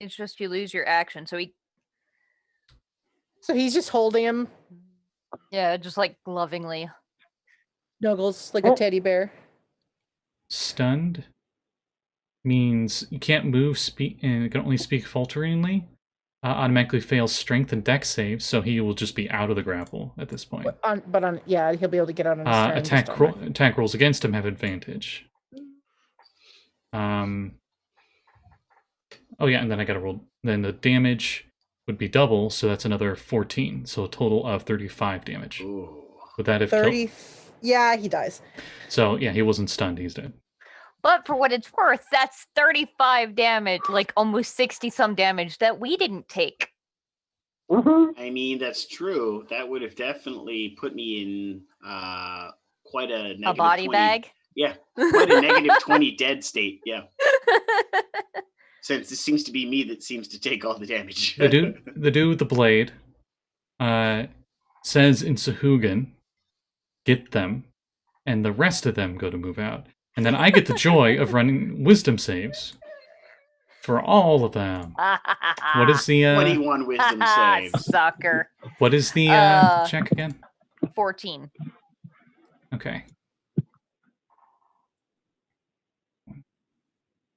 It's just you lose your action, so So he's just holding him, just like lovingly. snuggles like a teddy bear. Stunned means you can't move, speak, and can only speak falteringly. Automatically fails strength and dex saves, so he will just be out of the grapple at this point. Yeah, he'll be able to get out on his turn. Attack rolls against him have advantage. Oh yeah, and then I gotta roll. Then the damage would be double, so that's another 14. So a total of 35 damage. Ooh. Would that have 30. killed? Yeah, he dies. So yeah, he wasn't stunned. He's dead. But for what it's worth, that's 35 damage, like almost 60 some damage that we didn't take. Mm-hmm. I mean, that's true. That would have definitely put me in quite a negative A body 20. bag. Yeah, quite a negative 20 dead state. Yeah. Since it seems to be me that seems to take all the damage. The dude with the blade says in Sahuagin, "Get them," and the rest of them go to move out. And then I get the joy of running wisdom saves for all of them. What is the 21 wisdom saves. Sucker. what is the Uh, check again? 14. Okay.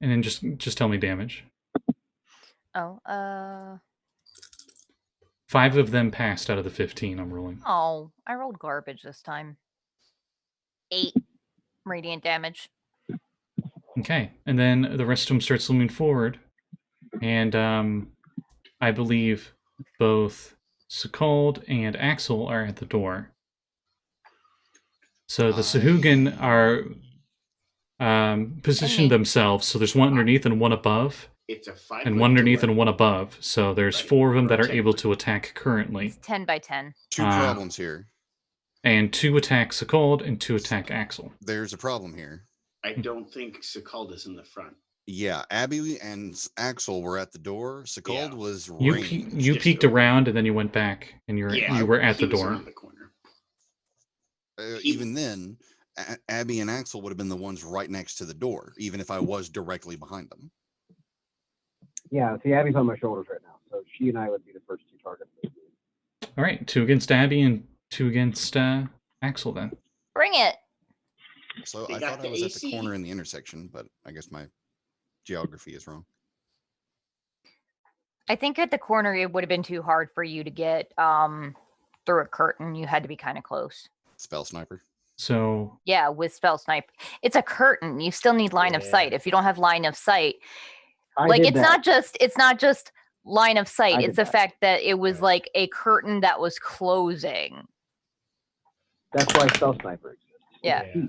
And then just tell me damage. Oh, 5 of them passed out of the 15 I'm rolling. oh, I rolled garbage this time. 8 radiant damage. Okay, and then the rest of them starts moving forward, and I believe both Sekald and Axel are at the door. So the Sahuagin are positioned themselves, so there's one underneath and one above, It's a 5 and one underneath and one above. So there's Right. 4 of them that are 10 able to attack currently, It's 10 by 10. Two problems here. and 2 attack Sekald and 2 attack Axel. There's a problem here. I don't think Sekald is in the front. Yeah, Abby and Axel were at the door. Sekald Yeah. was You ranged. you Just peeked over. around and then you went back, and you were at he the was door. around the corner. Even then, Abby and Axel would have been the ones right next to the door, even if I was directly behind them. Yeah, see, Abby's on my shoulders right now, so she and I would be the first 2 targets. All right, 2 against Abby and 2 against Axel then. Bring it. So They I got thought I the was at the AC. corner in the intersection, but I guess my geography is wrong. I think at the corner it would have been too hard for you to get through a curtain. You had to be kind of close. Spell sniper. So Yeah, with spell snipe. It's a curtain. You still need line of sight. If you don't have line of sight, like it's not just line of sight. I It's did the that. fact that it was like a curtain that was closing. That's why Stealth Sniper exists. Yeah. Because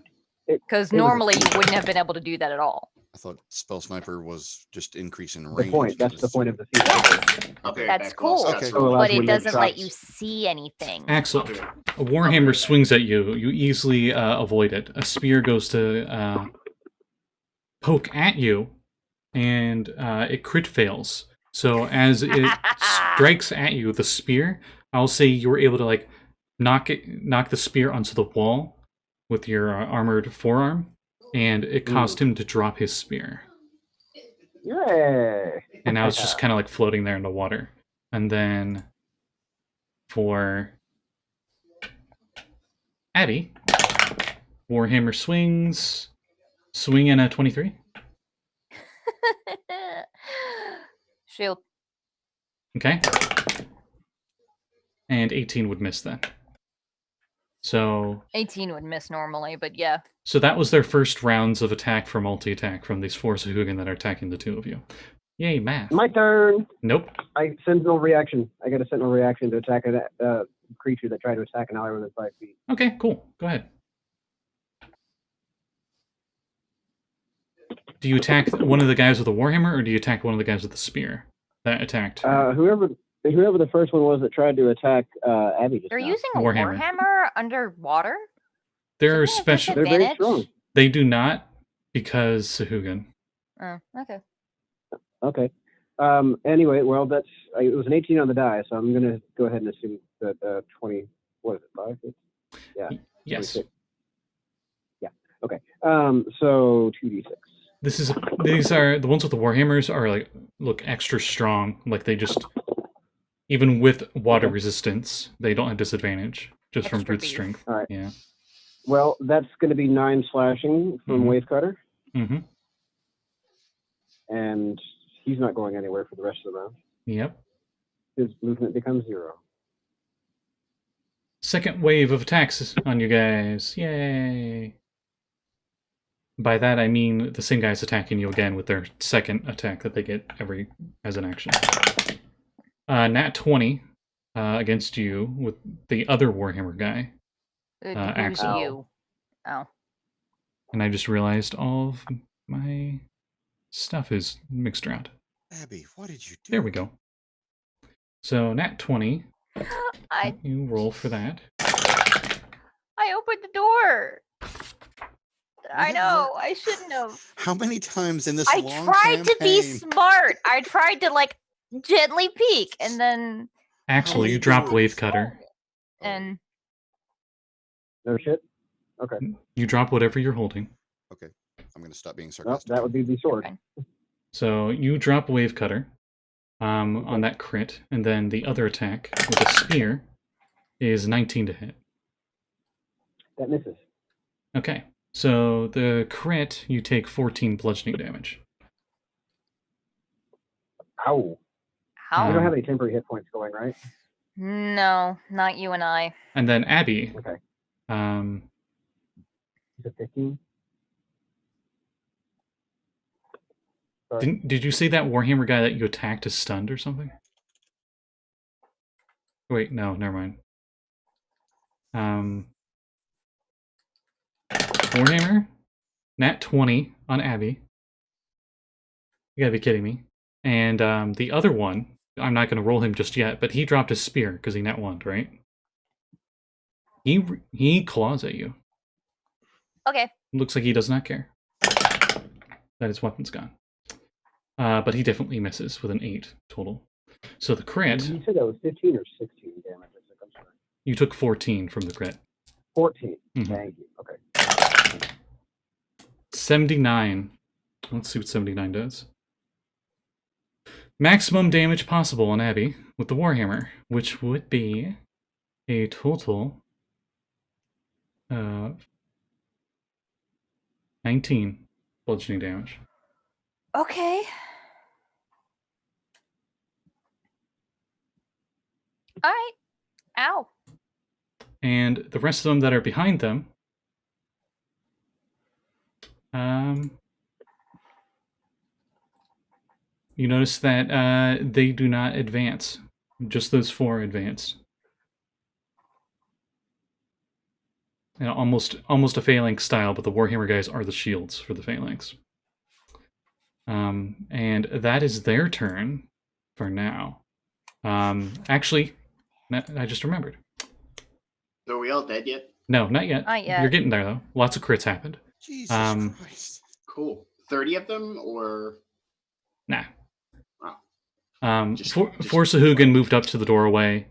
It was a- normally you wouldn't have been able to do that at all. I thought spell sniper was just increase in The range. point. That's the point of the feature. Okay, That's back cool. off, Okay. Scott. So allows But you it to make doesn't let shots. you see anything. Axel, Okay. a warhammer swings at you. You easily avoid it. A spear goes to poke at you, and it crit fails. So as it strikes at you, the spear, I'll say you were able to like knock the spear onto the wall with your armored forearm, and it caused him to drop his spear. Yay! And now it's just kind of like floating there in the water. And then for Abby, warhammer swing in a 23. Shield. Okay. And 18 would miss then. So 18 would miss normally, but yeah. so that was their first rounds of attack for multi-attack from these 4 Sahuagin that are attacking the 2 of you. Yay, math. My turn. Nope. I sentinel reaction. I got a sentinel reaction to attack a creature that tried to attack an ally within 5 feet. Okay, cool. Go ahead. Do you attack one of the guys with the warhammer, or do you attack one of the guys with the spear that attacked? Whoever the first one was that tried to attack Abby just They're now. using a Warhammer. warhammer underwater? They're Shouldn't it special. They're very advantage? strong. They do not, because Sahuagin. Oh, okay. Okay. Anyway, well, it was an 18 on the die, so I'm gonna go ahead and assume that 20. What is it? 5? Yeah. Yes. 26. Yeah. Okay. So 2d6. These are the ones with the warhammers are like look extra strong. Like they just even with water resistance, they don't have disadvantage just from Extra brute beef. strength. All right. Yeah. Well, that's going to be 9 slashing from Mhm. Wave Cutter, Mm-hmm. and he's not going anywhere for the rest of the round. Yep. His movement becomes 0. Second wave of attacks on you guys. Yay. By that I mean the same guys attacking you again with their second attack that they get as an action. Nat 20 against you with the other warhammer guy. Who's Axel. you? Oh. And I just realized all of my stuff is mixed around. Abby, what did you do? There we go. So nat 20. I You roll for that. opened the door. I have know. more- I shouldn't have. How many times in this I long tried to be campaign- smart. I tried to like gently peek, and then Axel, many you drop doors? wave cutter. and No shit. Okay. You drop whatever you're holding. Okay, I'm going to stop being Well, sarcastic. that would be the sword. fine. So you drop wave cutter on that crit, and then the other attack with a spear is 19 to hit. That misses. Okay. So the crit, you take 14 bludgeoning damage. Ow. How? We don't have any temporary hit points going, right? No, not you and I. And then Abby. Okay. Um, Is it 15? Sorry. did you say that Warhammer guy that you attacked is stunned or something? Wait, no, never mind. Warhammer, nat 20 on Abby. You gotta be kidding me. And the other one, I'm not gonna roll him just yet, but he dropped his spear because he nat 1'd, right? He claws at you. Okay. Looks like he does not care that his weapon's gone. But he definitely misses with an 8 total. So the crit, You said that was 15 or 16 damage. I'm sorry. you took 14 from the crit. 14. Mhm. Thank you. Okay. 79. Let's see what 79 does. Maximum damage possible on Abby with the Warhammer, which would be a total of 19 bludgeoning damage. Okay. All right. Ow. And the rest of them that are behind them, you notice that they do not advance. Just those 4 advance. You know, almost a phalanx style, but the Warhammer guys are the shields for the phalanx. And that is their turn for now. Actually, I just remembered. So are we all dead yet? No, not yet. Not yet. You're getting there, though. Lots of crits happened. Jesus Christ. Cool. 30 of them, or Nah. Wow. For Sahuagin moved up to the doorway.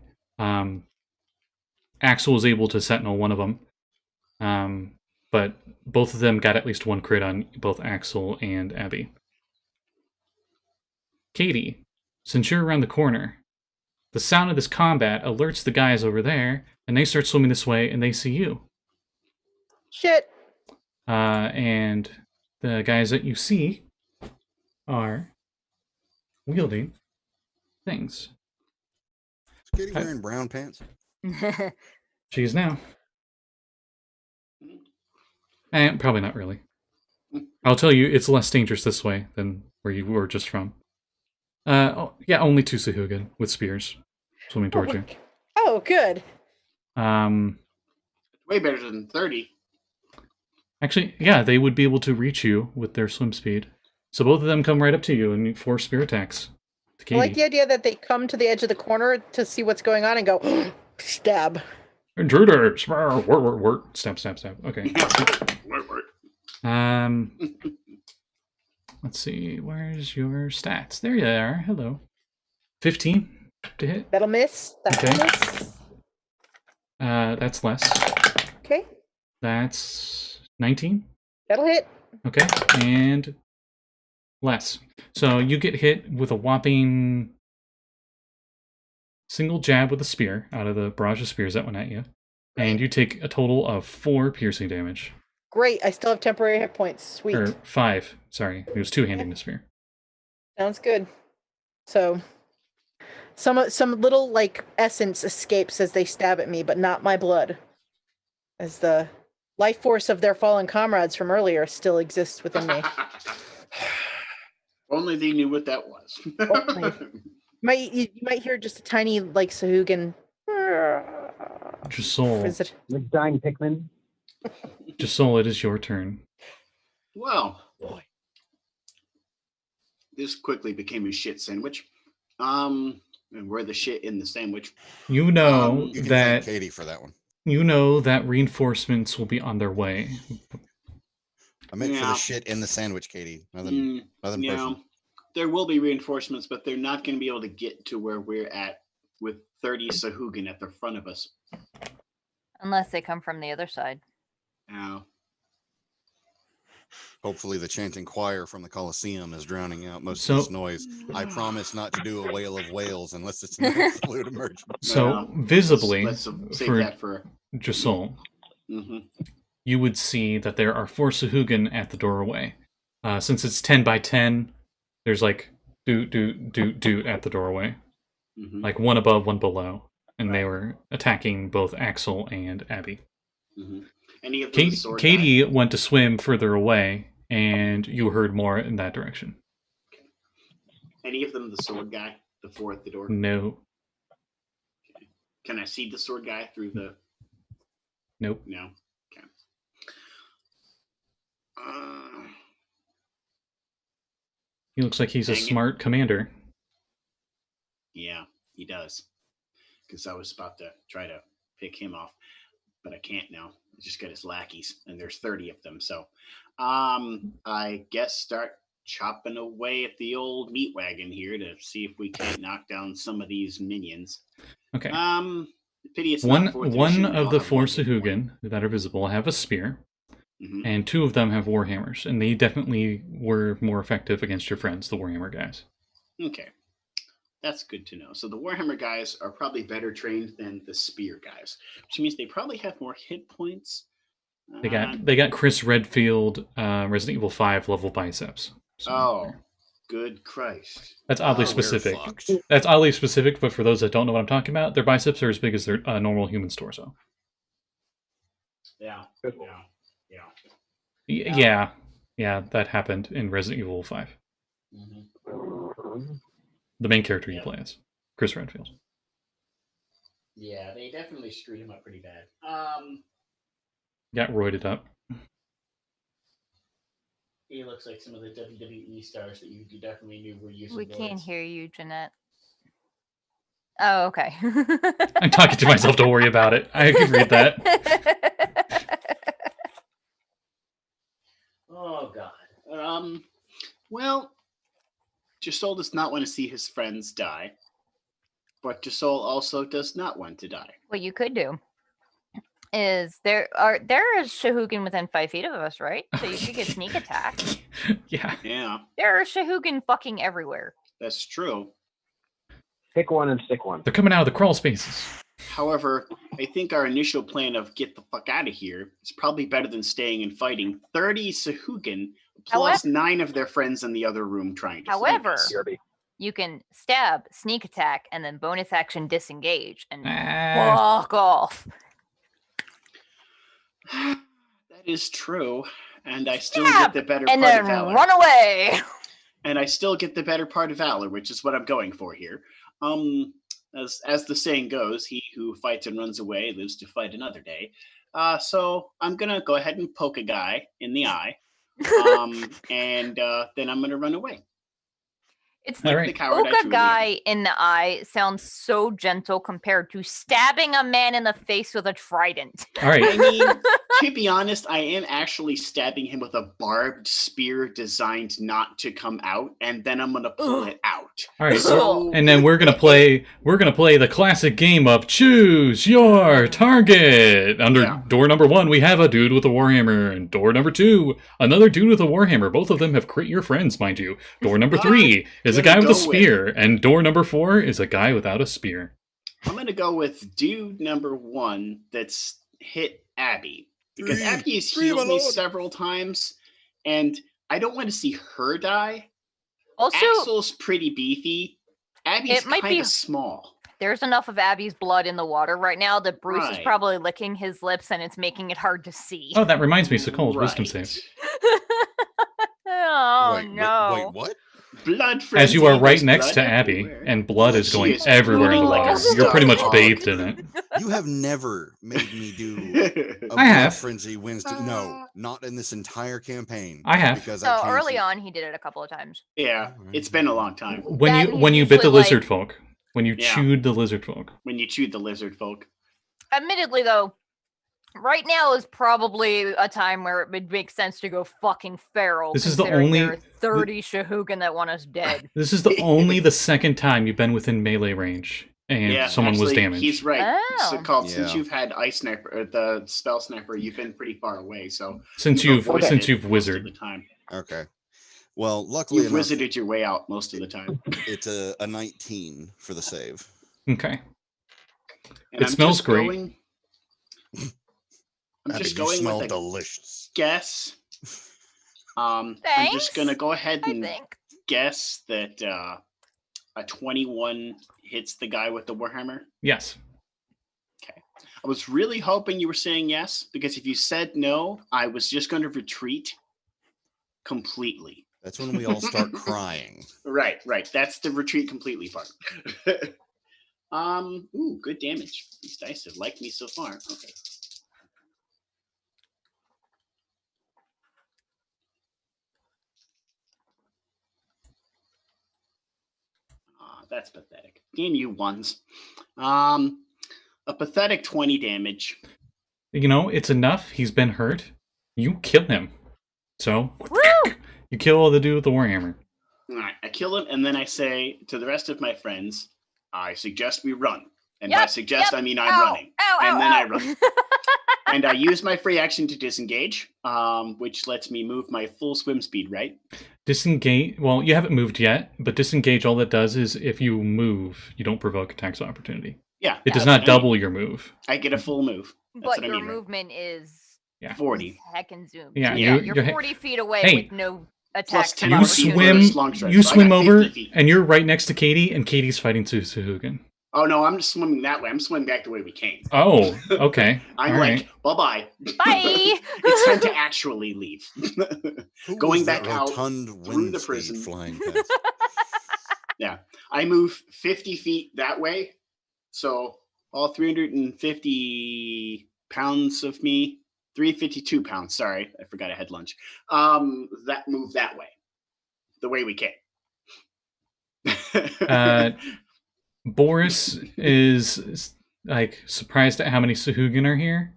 Axel was able to sentinel one of them. But both of them got at least 1 crit on both Axel and Abby. Kade, since you're around the corner, the sound of this combat alerts the guys over there, and they start swimming this way, and they see you. Shit. And the guys that you see are wielding things. Is Katie wearing brown pants? She is now. And probably not really. I'll tell you, it's less dangerous this way than where you were just from. Yeah, only 2 Sahuagin with spears swimming towards you. Oh, good. way better than 30. Actually, yeah, they would be able to reach you with their swim speed. So both of them come right up to you and 4 spear attacks. I like the idea that they come to the edge of the corner to see what's going on and go, stab. Intruder! Stab, stab, stab. Okay. Let's see. Where's your stats? There you are. Hello. 15 to hit. That'll miss. That'll Okay. miss. That's less. Okay. That's 19. That'll hit. Okay. And less. So you get hit with a whopping single jab with a spear out of the barrage of spears that went at you. And you take a total of 4 piercing damage. Great. I still have temporary hit points. Sweet. Or 5. Sorry. It was 2-handing the spear. Sounds good. So some little like essence escapes as they stab at me, but not my blood. As the life force of their fallen comrades from earlier still exists within me. Only they knew what that was. You might hear just a tiny like Sahuagin. Josul. Is it? Like dying Pikmin. Josul, it is your turn. Wow. Boy. This quickly became a shit sandwich. And we're the shit in the sandwich. You know You can that thank Katie for that one. you know that reinforcements will be on their way. I meant for Yeah. the shit in the sandwich, Katie. Nothing Yeah, personal. there will be reinforcements, but they're not going to be able to get to where we're at with 30 Sahuagin at the front of us. Unless they come from the other side. Now, Hopefully the chanting choir from the Colosseum is drowning out most So- of this noise. I promise not to do a wail of whales unless it's an absolute emergency. So visibly, let's save for that for. Josul, hmm you would see that there are 4 Sahuagin at the doorway. Since it's 10 by 10, there's like doot at the doorway. Mm-hmm. Like one above, one below. And they Right. were attacking both Axel and Abby. Mm-hmm. Any of them the sword Katie guy? went to swim further away, and you heard more in that direction. Any of them the sword guy? The 4 at the door? No. Can I see the sword guy through the... Nope. No? Okay. He looks like he's a Dang it. smart commander. Yeah, he does. Because I was about to try to pick him off, but I can't now. I just got his lackeys, and there's 30 of them. So, I guess start chopping away at the old meat wagon here to see if we can't knock down some of these minions. Okay. Pity it's One not 4th edition, of I'll the have 4 one big one. Sahuagin that are visible have a spear, Mhm. and 2 of them have warhammers, and they definitely were more effective against your friends, the warhammer guys. Okay. That's good to know. So the Warhammer guys are probably better trained than the spear guys, which means they probably have more hit points. They got Chris Redfield, Resident Evil 5 level biceps. So, Oh, good Christ. that's oddly Oh, we're specific. fucked. That's oddly specific, but for those that don't know what I'm talking about, their biceps are as big as their normal human torso. Yeah. Good. Yeah. Yeah, that happened in Resident Evil 5. Mm-hmm. The main character you Yeah. play as, Chris Redfield. Yeah, they definitely screwed him up pretty bad. Got roided up. He looks like some of the WWE stars that you definitely knew were using We can't blades. hear you, Jeanette. Oh, okay. I'm talking to myself, don't worry about it. I can read that. Oh, God. Well, Josul does not want to see his friends die, but Josul also does not want to die. What you could do is there is Sahuagin within 5 feet of us, right? So you could get sneak attack. Yeah. Yeah, There are Sahuagin fucking everywhere. that's true. Pick one and stick one. They're coming out of the crawl spaces. However, I think our initial plan of get the fuck out of here is probably better than staying and fighting 30 Sahuagin plus 9 of their friends in the other room trying to flank However, us. BRB. You can stab, sneak attack, and then bonus action disengage and Ah, walk off. That is true, and I still Stab, get the better And part then of valor. run away. And I still get the better part of valor, which is what I'm going for here. As the saying goes, he who fights and runs away lives to fight another day. So I'm gonna go ahead and poke a guy in the eye, and then I'm gonna run away. It's All like right. The coward I poke a truly guy am. in the eye sounds so gentle compared to stabbing a man in the face with a trident. all right. I mean, to be honest, I am actually stabbing him with a barbed spear designed not to come out, and then I'm gonna pull it out. All right. So, And then we're gonna play the classic game of choose your target. Under Yeah. door number 1, we have a dude with a warhammer, and door number 2, another dude with a warhammer. Both of them have crit your friends, mind you. Door number 3 is a gonna guy with a go spear, and door number 4 is a guy without a spear. I'm gonna go with dude number 1 that's hit Abby. Because Dream. Abby has Dream healed me alone. several times, and I don't want to see her die. Also, Axel's pretty beefy. Abby's It might kind be- of small. there's enough of Abby's blood in the water right now that Bruce is Right. probably licking his lips and it's making it hard to see. Oh, that reminds me, Sekald, wisdom save. Oh, wait, no. wait, what? Blood As frenzy, you are right there's next to blood Abby, everywhere. and blood is She going is everywhere in the bleeding like water. a You're pretty much star. bathed in it. You have never made me do a I have. blood frenzy Winston. No, not in this entire campaign. I have. Because So I changed early it. on, he did it a couple of times. Yeah, it's been a long time. When That you and when he's you bit the usually, like- lizard folk, when you Yeah. chewed the lizard folk. When you chewed the lizard folk. Admittedly, though, right now is probably a time where it would make sense to go fucking feral. This is the considering only- there are 30 Sahuagin that want us dead. This is the second time you've been within melee range and Yeah, someone was actually, damaged. He's right. Oh. So called since Yeah. you've had ice sniper or the spell sniper, you've been pretty far away. So Since you've you've avoided since it you've most of wizard. the time. Okay. Well, luckily You've enough, wizarded your way out most of the time. it's a 19 for the save. Okay. And It smells just great. going- I'm Abby, just you going smell with a delicious. guess. I'm just gonna Thanks, go ahead I and think. guess that a 21 hits the guy with the warhammer. Yes. I was really hoping you were saying yes, because if you said no, I was just going to retreat completely. That's when we all start crying. Right. That's the retreat completely part. Ooh, good damage. These dice have liked me so far. Okay. That's pathetic. Damn you ones. A pathetic 20 damage. You know, it's enough. He's been hurt. You kill him. So, Woo! you kill all the dude with the warhammer. All right, I kill him, and then I say to the rest of my friends, I suggest we run. And Yep, by suggest, yep. I mean I'm Ow, running. Ow, And ow, then I ow. run. And I use my free action to disengage, which lets me move my full swim speed, right? Disengage. Well, you haven't moved yet, but disengage, all that does is if you move, you don't provoke attacks of opportunity. Yeah. It does that's not what I mean. double your move. I get a full move. That's But what I your mean, right? movement is Yeah. 40. heckin' zoom. Yeah, So you're- you're 40 feet away Hey. with no Plus attacks. 10 of You more feet for opportunity. this swim. long stride. You So I swim got 50 over, feet. and you're right next to Katie, and Katie's fighting Sahuagin. Oh, no, I'm just swimming that way. I'm swimming back the way we came. Oh, okay. I'm All like, right. bye-bye. Bye. It's time to actually leave. Who Going was that back out rotund through wind the speed prison. flying past? Yeah. I move 50 feet that way. So all 350 pounds of me, 352 pounds, sorry, I forgot I had lunch. That move that way. The way we came. Boris is like surprised at how many Sahuagin are here,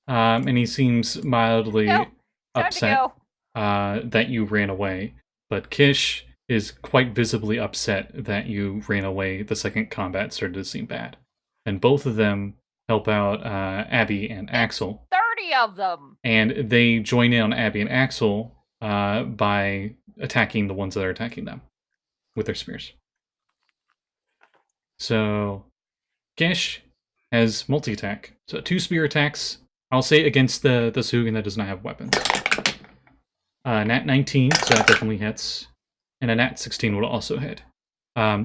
and he seems mildly No, Time upset to that you ran away. But Kish is quite visibly upset that you ran away the second combat started to seem bad, and both of them help out Abby and Axel, 30 of them. and they join in on Abby and Axel by attacking the ones that are attacking them with their spears. So, Gish has multi-attack. So 2 spear attacks, I'll say against the Sahuagin that does not have weapons. Nat 19, so that definitely hits. And a Nat 16 will also hit.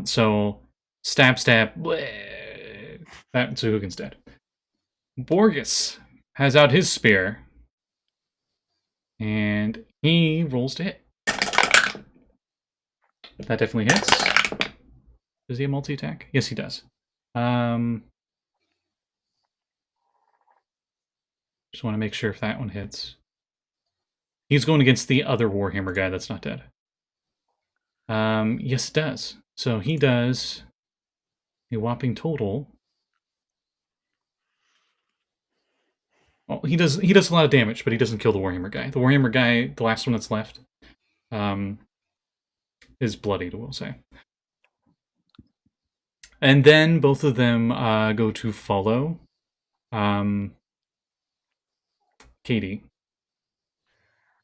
So, stab, bleh, that Sahuagin's dead. Borgus has out his spear. And he rolls to hit. That definitely hits. Does he have multi-attack? Yes, he does. Just want to make sure if that one hits. He's going against the other Warhammer guy that's not dead. Yes, it does. So he does a whopping total. Well, he does a lot of damage, but he doesn't kill the Warhammer guy. The Warhammer guy, the last one that's left, is bloodied, we'll say. And then both of them go to follow Katie.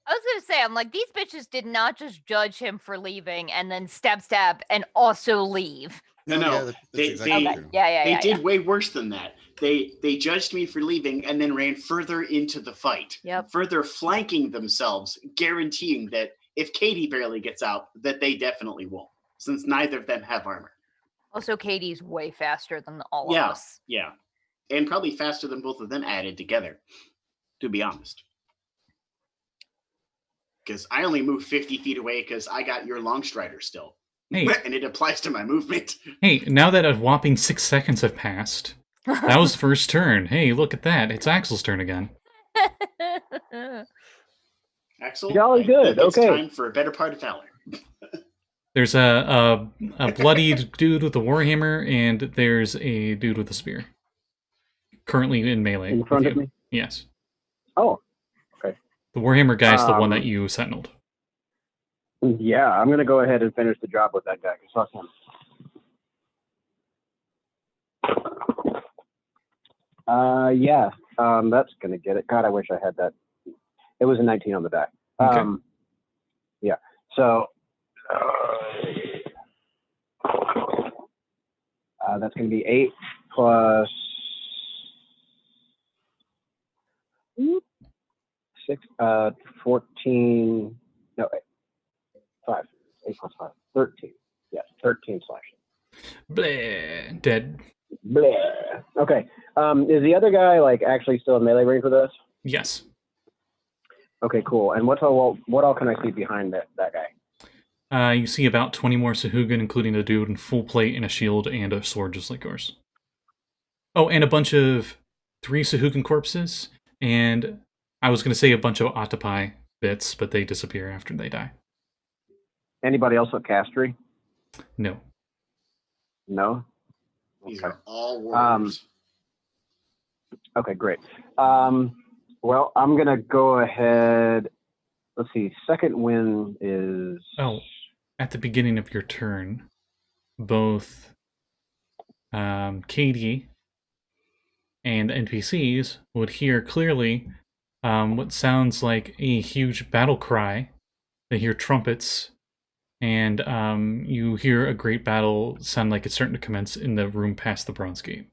I was gonna say, I'm like, these bitches did not just judge him for leaving and then stab and also leave. No. Yeah, that's They- exactly Okay. true. Yeah. They did way worse than that. They judged me for leaving and then ran further into the fight. Yep. Further flanking themselves, guaranteeing that if Katie barely gets out, that they definitely won't, since neither of them have armor. Also, Katie's way faster than all of Yeah, us. yeah. And probably faster than both of them added together, to be honest. Because I only moved 50 feet away because I got your long strider still. Hey. And it applies to my movement. Hey, now that a whopping 6 seconds have passed, that was the first turn. Hey, look at that. It's Axel's turn again. Axel, Jolly I good, think it's okay. time for a better part of valor. There's a bloodied dude with a warhammer, and there's a dude with a spear. Currently in melee. In front with of you. me? Yes. Oh, The warhammer guy's the one that Um, you sentineled. yeah, I'm going to go ahead and finish the job with that guy. 'Cause fuck him. Yeah, that's going to get it. God, I wish I had that. It was a 19 on the die. Okay. Yeah, so that's going to be 8 plus. 14. No, 5. 8 plus 5. 13. Yes, 13 slashing. Bleh, dead. Bleh. Okay. Is the other guy like actually still in melee range with us? Yes. Okay, cool. And what all can I see behind that guy? You see about 20 more Sahuagin, including a dude in full plate and a shield and a sword just like yours. Oh, and a bunch of 3 Sahuagin corpses, and I was going to say a bunch of octopi bits, but they disappear after they die. Anybody else with Castry? No. No? These Okay. are all warriors. Okay, great. Well, I'm going to go ahead. Let's see. Second win is... Oh, at the beginning of your turn, both Kade and NPCs would hear clearly what sounds like a huge battle cry. They hear trumpets, and you hear a great battle sound like it's starting to commence in the room past the Bronze Gate.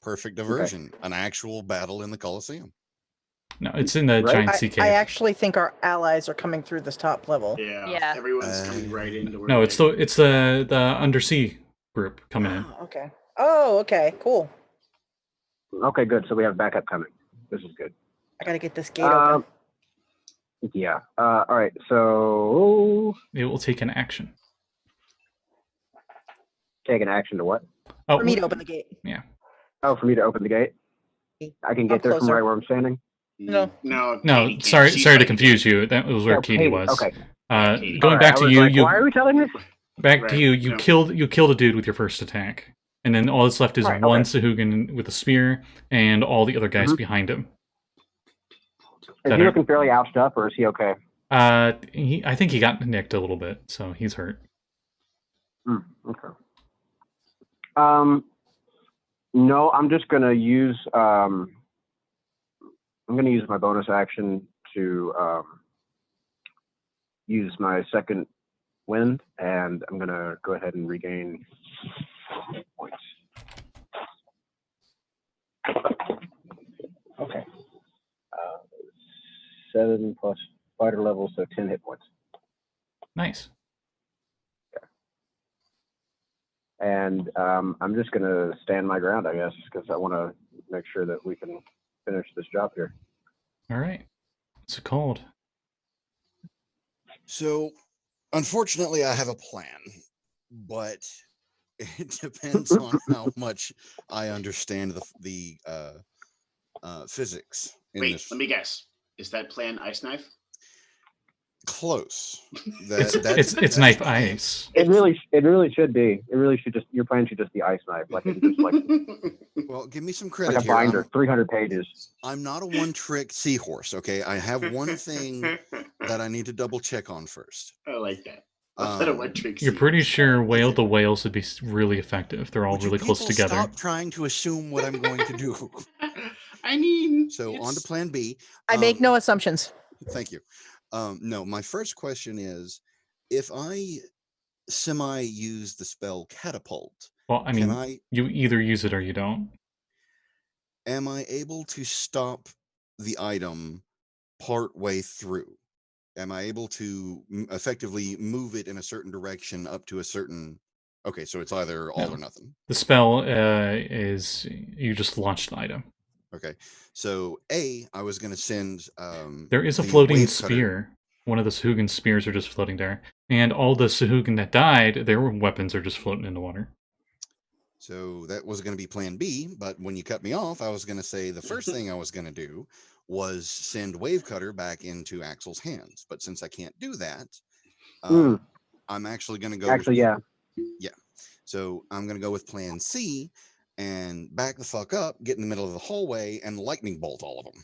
Perfect diversion. An actual battle in the Colosseum. No, it's in the Right? giant sea cave. I actually think our allies are coming through this top level. Yeah. Everyone's coming right into where No, it's the undersea group coming in. Oh, okay. Oh, okay. Cool. Okay, good. So we have backup coming. This is good. I gotta get this gate open. Yeah. All right. So It will take an action. take an action to what? Oh, For me to open the gate. yeah. Oh, for me to open the gate? I can get there from closer. right where I'm standing? No. No. No, Katie can't. sorry She's to fighting confuse you. That was where Oh, Kade Katie. was. Okay. Katie. Going All back right, to I was you, like, why are we telling this? back Right, to you. You no. killed a dude with your first attack, and then all that's left is Right, one okay. Sahuagin with a spear and all the other guys Mhm. behind him. Is That he are- looking fairly ouched up, or is he okay? I think he got nicked a little bit, so he's hurt. Okay. No, I'm just gonna use my bonus action to use my second wind, and I'm gonna go ahead and regain hit points. Okay. 7 plus fighter level, so 10 hit points. Nice. And I'm just going to stand my ground, I guess, because I want to make sure that we can finish this job here. All right. What's it called? So, unfortunately, I have a plan, but it depends on how much I understand the physics in Wait, this. let me guess. Is that plan Ice Knife? Close. It's knife ice. It really should be. It really should just. Your plan should just be Ice Knife, like it's just like Well, give me some like credit a here. binder, 300 pages. I'm not a one-trick seahorse. Okay, I have one thing that I need to double check on first. I like that. I'll put a one trick. You're pretty sure whale to whales would be really effective. They're all Would you really close people together. Stop trying to assume what I'm going to do. I mean, So on to plan B. I make no assumptions. Thank you. No, my first question is, if I use the spell catapult, Well, I mean, you either use it or you don't. am I able to stop the item part way through? Am I able to effectively move it in a certain direction up to a certain... Okay, so it's either all No. or nothing. The spell is you just launch the item. Okay, so I was going to send... There is a the floating wave cutter. spear. One of the Sahuagin spears are just floating there. And all the Sahuagin that died, their weapons are just floating in the water. So that was going to be plan B, but when you cut me off, I was going to say the first thing I was going to do was send Wave Cutter back into Axel's hands. But since I can't do that, I'm actually going to go... Yeah. So I'm going to go with plan C and back the fuck up, get in the middle of the hallway, and lightning bolt all of them.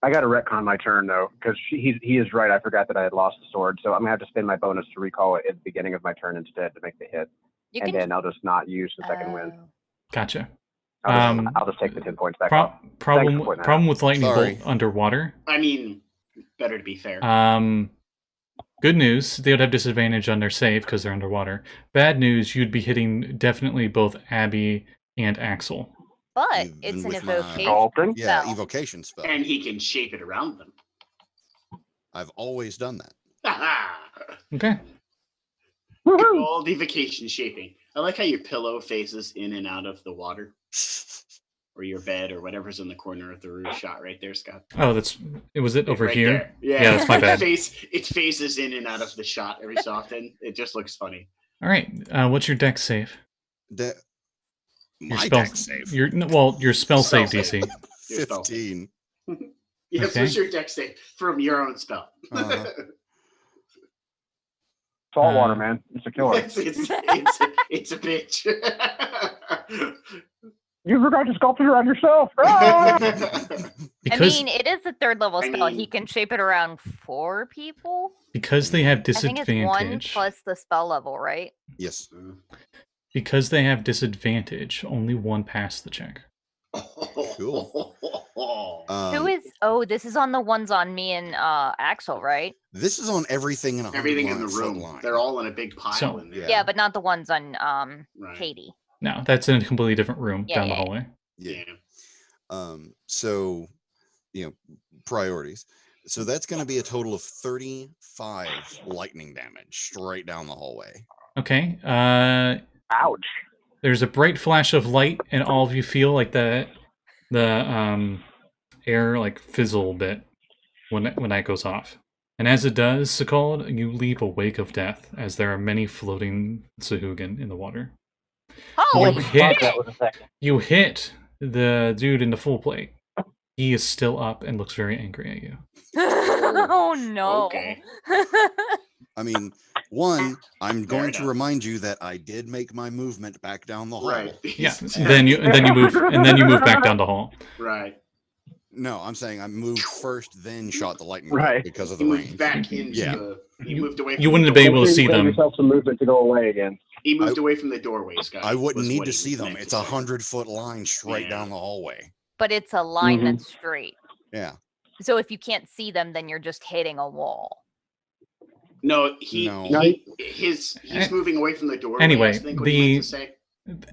I got to retcon my turn, though, because he is right. I forgot that I had lost the sword, so I'm going to have to spend my bonus to recall it at the beginning of my turn instead to make the hit. Then I'll just not use the second wind. Gotcha. I'll just take the 10 points back off. Problem with lightning Sorry. bolt underwater. I mean, better to be fair. Good news, they would have disadvantage on their save because they're underwater. Bad news, you'd be hitting definitely both Abby and Axel. But Even it's an with my- evocation Sculpting? Yeah, spell. evocation spell. And he can shape it around them. I've always done that. Okay. Woohoo! All evocation shaping. I like how your pillow faces in and out of the water, or your bed, or whatever's in the corner of the roof shot right there, Scott. Oh, was it over Right here? there. Yeah, Yeah, that's my bad. It phases in and out of the shot every so often. It just looks funny. All right. What's your dex save? My spell deck save. Your spell save Spell DC. save. Your spell. 15. Yes, Okay. what's your deck save from your own spell? Uh-huh. Saltwater, man. It's a killer. it's a bitch. You forgot to sculpt it around yourself. Ah! Because it is a 3rd level I spell. He mean- can shape it around 4 people. because they have I think it's 1 disadvantage. plus the spell level, right? Yes. Because they have disadvantage, only 1 passed the check. Cool. Who is? Oh, this is on the ones on me and Axel, right? This is on everything in a Everything in the 100 room. line. They're all in a big pile So- in there. Yeah, but not the ones on Right. Katie. No, that's in a completely different room Yeah, down the yeah, yeah. hallway. Yeah. Yeah. So, priorities. So that's going to be a total of 35 lightning damage straight down the hallway. Okay. Ouch. There's a bright flash of light, and all of you feel like the air like fizzle a bit when that goes off. And as it does, Sekald, you leave a wake of death as there are many floating Sahuagin in the water. Holy You Fuck, hit. that was a second. You hit the dude in the full plate. He is still up and looks very angry at you. Oh no. Okay. I mean, one, I'm Fair going to enough. remind you that I did make my movement back down the hall. Right. Yeah. then you move back down the hall. Right. No, I'm saying I moved first, then shot the lightning Right. bolt because of He the moved range. back into Yeah. He You- moved away. From you the wouldn't have been able to doorway. see Save them. yourself some movement to go away again. He moved away from the doorway, Scott. I wouldn't was need what to he see them. meant It's to a say. 100-foot line straight Yeah. down the hallway. But it's a line Mhm. that's straight. Yeah. So if you can't see them, then you're just hitting a wall. No, No. he's moving away from the doorway. Anyway, I think what he meant to say.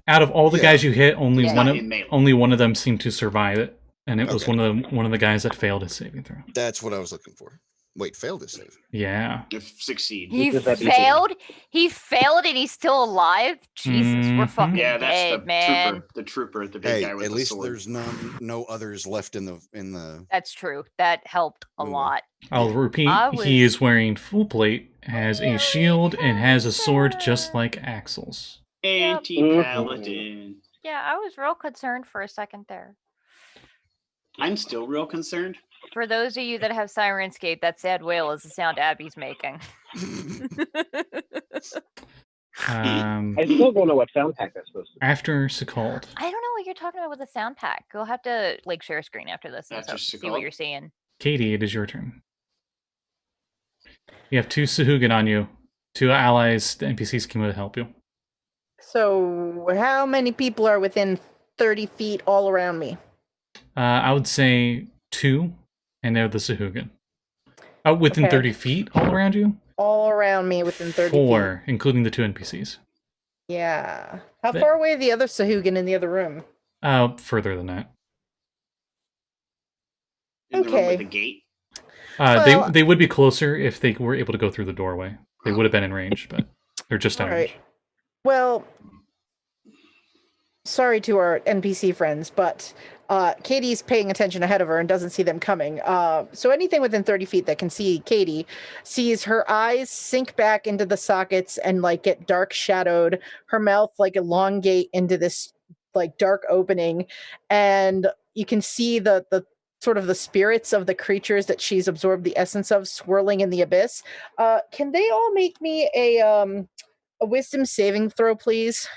Out of all the Yeah. guys you hit, only Yeah. one Not of in melee. only one of them seemed to survive it, and it was Okay. one of the guys that failed his saving throw. That's what I was looking for. Wait, failed his save. Yeah. If succeed. He Because that'd be failed. He failed, and he's still alive. Jesus, we're Mhm. fucking Yeah, that's dead, the man. trooper. The trooper, the big Hey, guy with at the least sword. there's no others left in the. That's true. That helped a Ooh. lot. I'll Yeah. repeat. I He is wearing full plate, has a shield, and has a sword just like Axel's. Anti-paladin. Yeah, I was real concerned for a second there. I'm still real concerned. For those of you that have Sirenscape, that sad wail is the sound Abby's making. I still don't know what sound pack that's supposed to be. After Sekald. I don't know what you're talking about with the sound pack. You'll have to like share a screen after this and After stuff to see Sekald? what you're seeing. Katie, it is your turn. You have 2 Sahuagin on you. 2 allies, the NPCs came to help you. So, how many people are within 30 feet all around me? I would say 2, and they're the Sahuagin. Within Okay. 30 feet all around you? All around me within 30 feet. 4, including the 2 NPCs. Yeah. How They- far away are the other Sahuagin in the other room? Further than that. In the room with Okay. the gate. Well- They would be closer if they were able to go through the doorway. They would have been in range, but they're just out of Alright. range. Well, sorry to our NPC friends, but Katie's paying attention ahead of her and doesn't see them coming. So anything within 30 feet that can see Katie sees her eyes sink back into the sockets and like get dark shadowed, her mouth like elongate into this like dark opening, and you can see the sort of the spirits of the creatures that she's absorbed the essence of swirling in the abyss. Can they all make me a wisdom saving throw, please?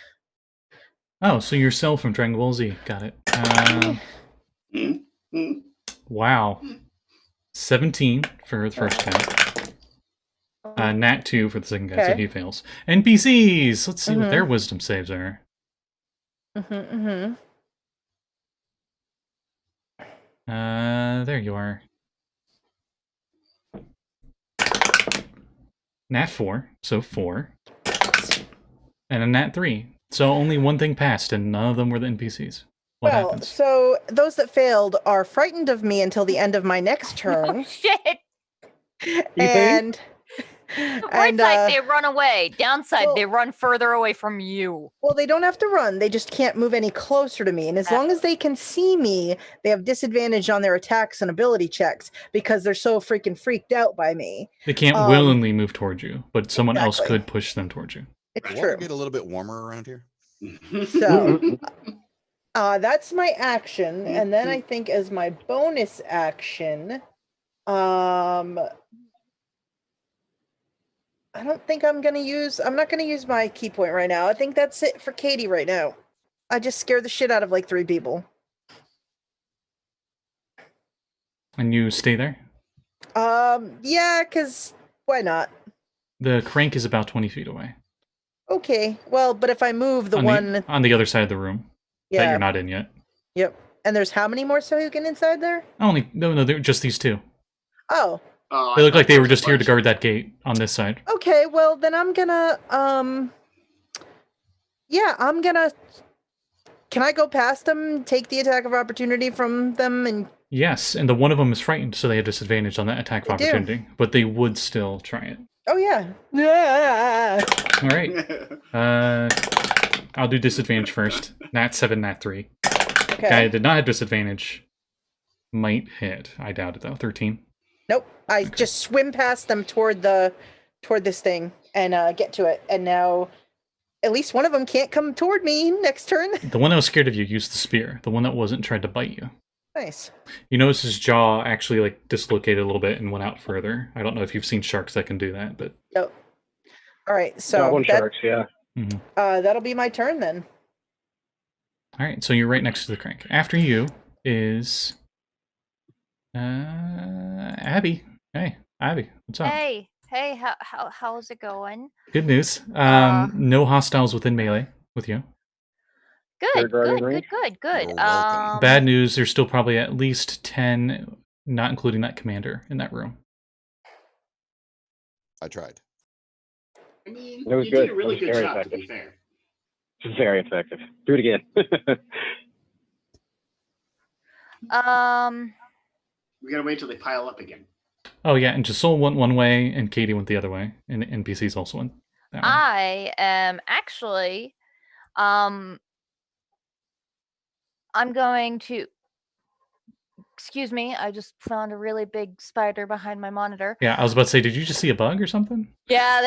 Oh, so yourself from Dragon Ball Z. Got it. Hmm? Wow. 17 for the first guy. Nat 2 for the second guy, so Okay. he fails. NPCs! Let's see what their wisdom saves are. There you are. Nat 4, so 4. And a Nat 3. So only one thing passed, and none of them were the NPCs. What happens? So those that failed are frightened of me until the end of my next Oh, turn. shit. And Right side, they run away. Downside, well- they run further away from you. well, they don't have to run. They just can't move any closer to me. And as long as they can see me, they have disadvantage on their attacks and ability checks because they're so freaking freaked out by me. They can't willingly move towards you, but someone else Exactly. could push them towards you. It's The water true. get a little bit warmer around here. So that's my action. And then I think as my bonus action, I don't think I'm not gonna use my key point right now. I think that's it for Katie right now. I just scared the shit out of like 3 people. And you stay there? Yeah, because why not? The crank is about 20 feet away. Okay, well, but if I move on the other side of the room that yeah, you're not in yet. yep. And there's how many more Sahuagin inside there? No, they're just these 2. Oh, Oh, They I look thought like they there were was a just here to bunch. guard that gate on this side. okay. Well, then I'm gonna yeah, I'm gonna. Can I go past them, take the attack of opportunity from them, and Yes, and the one of them is frightened, so they have disadvantage on that attack of They do. opportunity. But they would still try it. oh yeah, yeah. All right. I'll do disadvantage first. Nat 7, Nat 3. Okay. Guy did not have disadvantage. Might hit. I doubt it though. 13. Nope. I just swim past them toward this thing and get to it, and now at least one of them can't come toward me next turn. The one that was scared of you used the spear. The one that wasn't tried to bite you. Nice. You notice his jaw actually like dislocated a little bit and went out further. I don't know if you've seen sharks that can do that, but Yep. All right. So Goblin that, sharks, yeah. that'll be my turn then. all right. So you're right next to the crank. After you is Abby. Hey, Abby, what's up? Hey, how's it going? Good news. No hostiles within melee with you. Good, guardian good, range? good, good. You're welcome. Bad news. There's still probably at least 10, not including that commander, in that room. I tried. I mean, That was you good. did a really That was good very job, to be effective. fair. Very effective. Do it again. We gotta wait till they pile up again. Oh yeah, and Josul went one way, and Katie went the other way, and the NPCs also went that way. I am actually, I'm going to. Excuse me, I just found a really big spider behind my monitor. Yeah, I was about to say, did you just see a bug or something? Yeah,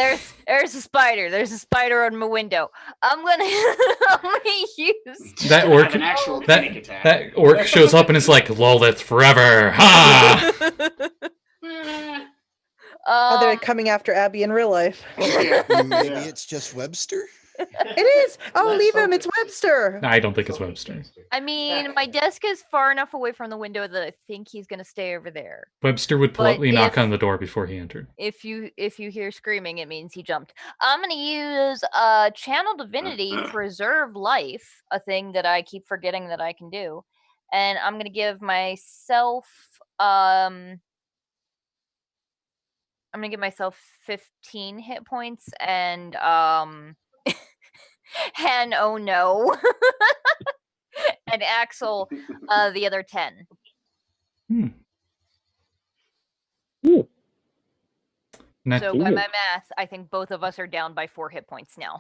there's a spider. There's a spider on my window. I'm gonna use That Gonna orc, have an actual that, panic attack. that orc shows up and is like, Lolith forever! Ha! Oh, they're coming after Abby in real life. Maybe it's just Webster? It is. Oh, Let's leave him. hope It's it- Webster. I don't think it's Webster. I mean, my desk is far enough away from the window that I think he's gonna stay over there. Webster would But politely knock if- on the door before he entered. If you hear screaming, it means he jumped. I'm gonna use Channel Divinity, Preserve Life, a thing that I keep forgetting that I can do, and I'm gonna give myself 15 hit points and and oh no, and Axel the other 10. Nat, So by my math, I think both of us are down by 4 hit points now.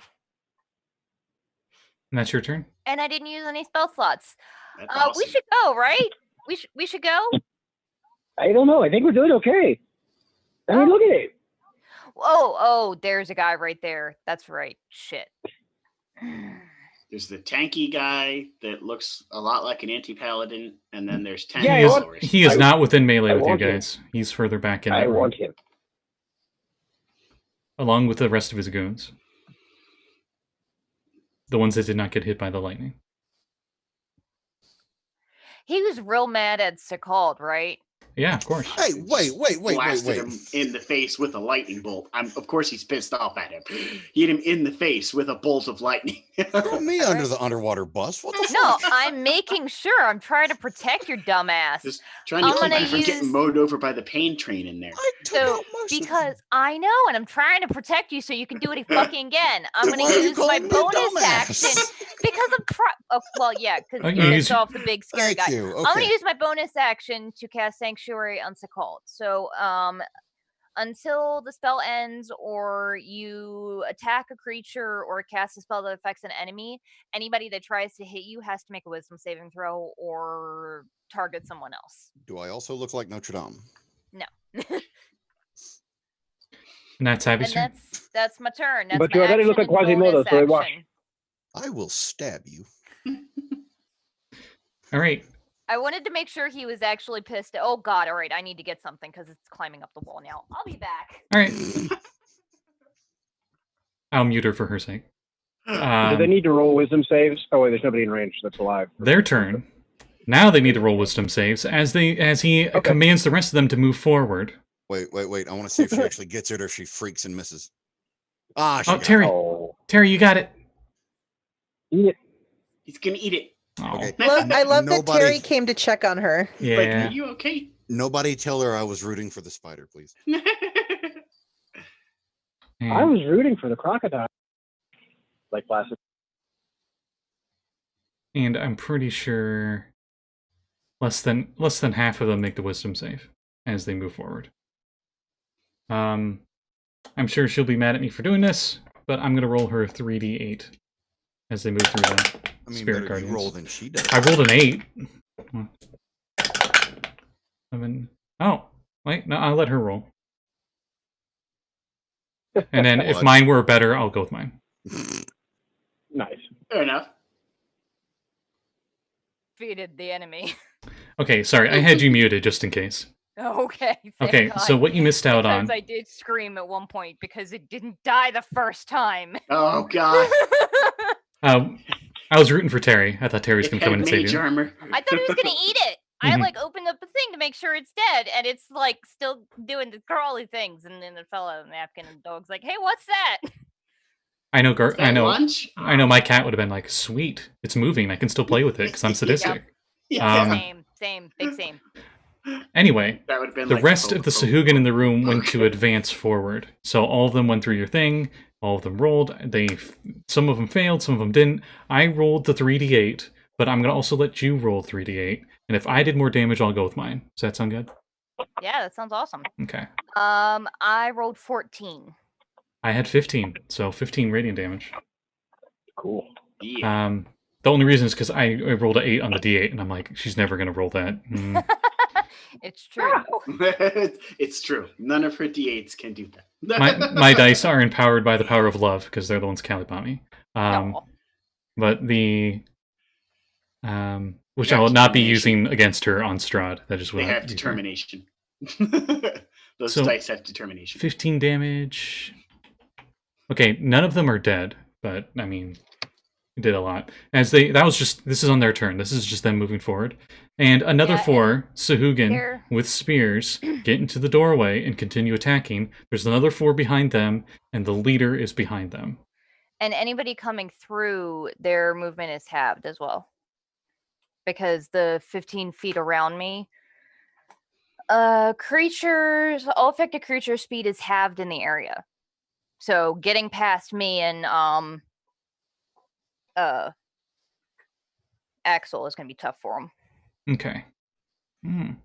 and that's your turn? And I didn't use any spell slots. That's We awesome. should go, right? We should go. I don't know. I think we're doing okay. I mean, look at it. Oh, there's a guy right there. That's right. Shit. There's the tanky guy that looks a lot like an anti-paladin, and then there's 10 Yeah, I He is, followers. he is I- not within melee I with you want him. guys. He's further back in I that room, want him. along with the rest of his goons. The ones that did not get hit by the lightning. He was real mad at Sekald, right? Yeah, of course. Hey, wait. Blasted him in the face with a lightning bolt. Of course he's pissed off at him. He hit him in the face with a bolt of lightning. Throw me All under right. the underwater bus. What the No, fuck? I'm making sure. I'm trying to protect your dumbass. Just trying to I'm keep gonna you from getting use- mowed over by the pain train in there. I took So, out most of because them. I know, and I'm trying to protect you so you can do it fucking again. I'm Then gonna why are you use my calling me a bonus dumbass? action because I'm oh, well, yeah, because Oh, you you pissed use- off the big scary Thank guy. you. I'm gonna Okay. use my bonus action to cast Sanctuary on Sekald. So, until the spell ends, or you attack a creature or cast a spell that affects an enemy, anybody that tries to hit you has to make a Wisdom saving throw or target someone else. Do I also look like Notre Dame? No. And that's Abby's And turn. that's my turn. That's But my you already look action like and Quasimodo, bonus so it works. action. I will stab you. All right. I wanted to make sure he was actually pissed. Oh god, all right, I need to get something because it's climbing up the wall now. I'll be back. All right. I'll mute her for her sake. Do they need to roll wisdom saves? Oh wait, there's nobody in range that's alive. Their turn. Now they need to roll wisdom saves as he commands the rest of them to move forward. Wait. I want to see if she actually gets it or if she freaks and misses. Ah, she Oh, got it. Terry. Oh, Terry, you got it. eat it. He's gonna eat it. Oh, Okay. I love that Nobody- Terry came to check on her. yeah. Like, are you okay? Nobody tell her I was rooting for the spider, please. I was rooting for the crocodile. Like last. And I'm pretty sure less than half of them make the wisdom save as they move forward. I'm sure she'll be mad at me for doing this, but I'm gonna roll her 3d8 as they move through the I mean, spirit better guardians. you roll than she does. I rolled an 8. 7. Oh, wait, no, I'll let her roll. And then if What? mine were better, I'll go with mine. Nice. Fair enough. Defeated the enemy. Okay, sorry, I had you muted just in case. Okay. thank Okay, God. so what you missed out Because on. I did scream at one point because it didn't die the first time. Oh god. I was rooting for Terry. I thought Terry was It going to come in had and save mage you. armor. I thought it was gonna eat it. I Mhm. like opened up the thing to make sure it's dead, and it's like still doing the crawly things, and then it fell out of the napkin, and the dog's like, "Hey, what's that?" I know, Is that lunch? I know. My cat would have been like, "Sweet, it's moving. I can still play with it because I'm sadistic." Yeah. Same, big same. Anyway, That would have been the like rest of the Coca-Cola. Sahuagin in the room went to advance forward. So all of them went through your thing. All of them rolled. Some of them failed. Some of them didn't. I rolled the 3d8, but I'm gonna also let you roll 3d8. And if I did more damage, I'll go with mine. Does that sound good? Yeah, that sounds awesome. Okay. I rolled 14. I had 15, so 15 radiant damage. Cool. Yeah. The only reason is because I rolled an 8 on the d8, and I'm like, she's never gonna roll that. It's true. It's true. None of her D8s can do that. My dice are empowered by the power of love because they're the ones Calibot me. No. But the which Yeah, I will not be determination. using against her on Strahd. That just They will have determination. Those So, dice have determination. 15 damage. Okay, none of them are dead, but I mean, it did a lot. This is on their turn. This is just them moving forward. And another Yeah, 4 Sahuagin they're- with spears get into the doorway and continue attacking. There's another 4 behind them, and the leader is behind them. And anybody coming through, their movement is halved as well. Because the 15 feet around me, all affected creature speed is halved in the area. So getting past me and Axel is gonna be tough for him. Okay. All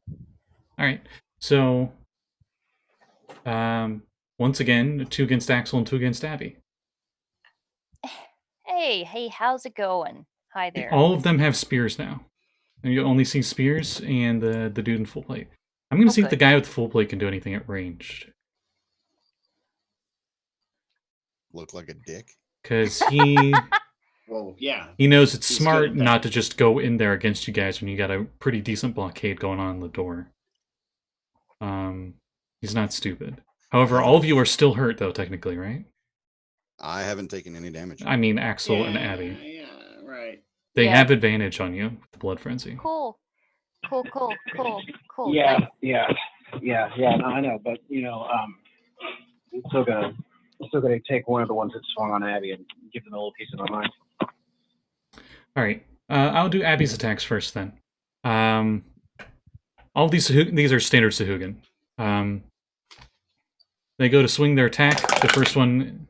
right. So, once again, 2 against Axel and 2 against Abby. Hey, how's it going? Hi there. All of them have spears now. And you only see spears and the dude in full plate. I'm going to see if the Okay. guy with the full plate can do anything at ranged. Look like a dick. Because he Well, yeah. he knows it's He's good smart at that. not to just go in there against you guys when you got a pretty decent blockade going on the door. He's not stupid. However, all of you are still hurt, though, technically, right? I haven't taken any damage. I mean, Axel and Yeah, Abby. Yeah, right. They Yeah. have advantage on you with the Blood Frenzy. Cool. Cool. Yeah, Nice. yeah. No, I know, but I'm still gonna take one of the ones that swung on Abby and give them a little piece of my mind. All right. I'll do Abby's attacks first then. All these are standard Sahuagin. They go to swing their attack. The first one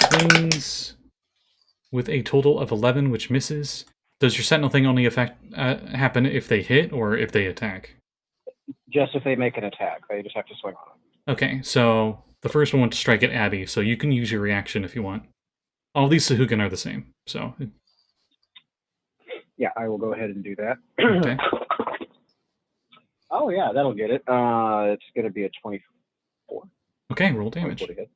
swings with a total of 11, which misses. Does your Sentinel thing only happen if they hit or if they attack? Just if they make an attack, they just have to swing on it. Okay, so the first one went to strike at Abby, so you can use your reaction if you want. All these Sahuagin are the same, so... Yeah, I will go ahead and do that. Okay. Oh, yeah, that'll get it. It's going to be a 24. Okay, roll damage. 24 to hit.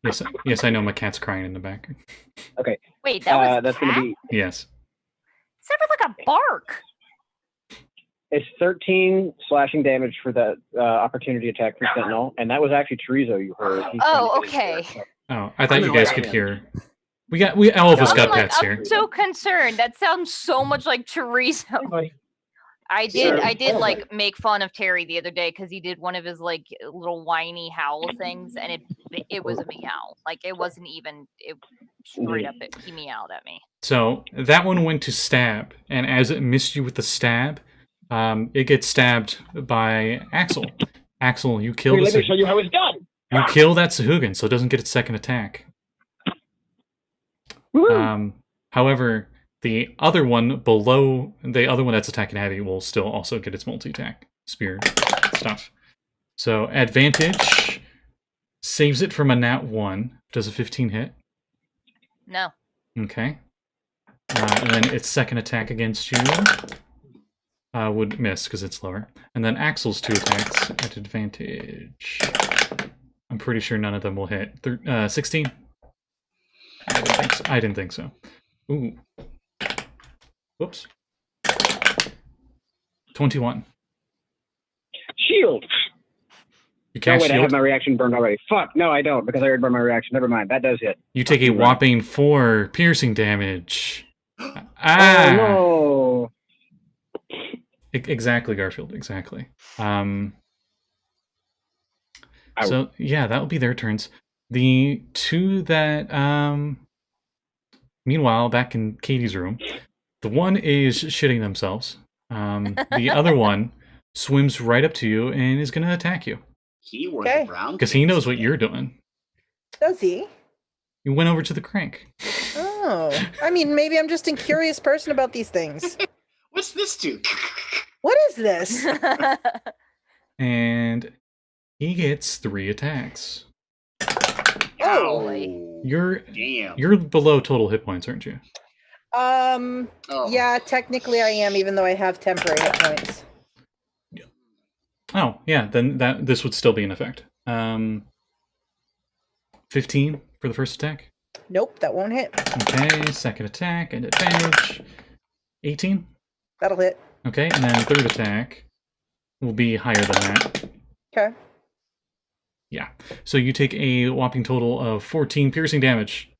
Yes, sir. Yes, I know my cat's crying in the back. Okay. Wait, that was that's going to be... Yes. It sounded like a bark. It's 13 slashing damage for the opportunity attack from Sentinel, and that was actually Chorizo you heard. He's Oh, trying to get his okay. hair. Oh, I thought you guys could hear. We all of us got pets here. I'm so concerned. That sounds so much like chorizo. I did like make fun of Terry the other day because he did one of his like little whiny howl things, and it was a meow. Like it wasn't even straight up. He meowed at me. So that one went to stab, and as it missed you with the stab, it gets stabbed by Axel. Axel, you kill. Let me show you how it's done. You kill that Sahuagin, so it doesn't get its second attack. However, the other one below, the other one that's attacking Abby will still also get its multi-attack spear stuff. So advantage saves it from a nat 1. Does a 15 hit? No. Okay. And then its second attack against you would miss because it's lower. And then Axel's 2 attacks at advantage. I'm pretty sure none of them will hit. 16? I didn't think so. Ooh. Whoops. 21. Shield. You cast wait, shield? I have my reaction burned already. Fuck, no, I don't, because I already burned my reaction. Never mind, that does hit. You take a whopping 4 piercing damage. Oh, no. Exactly, Garfield, exactly. So, yeah, that will be their turns. The 2 that, meanwhile, back in Katie's room, the one is shitting themselves. The other one swims right up to you and is going to attack you. He wore the brown because he knows what you're doing. Does he? You went over to the crank. Oh, I mean, maybe I'm just a curious person about these things. What's this do? What is this? And he gets 3 attacks. Oh, you're below total hit points, aren't you? Yeah, technically I am, even though I have temporary hit points. Oh, yeah, then this would still be in effect. 15 for the first attack? Nope, that won't hit. Okay, second attack and advantage. 18? That'll hit. Okay, and then third attack will be higher than that. Okay. Yeah, so you take a whopping total of 14 piercing damage.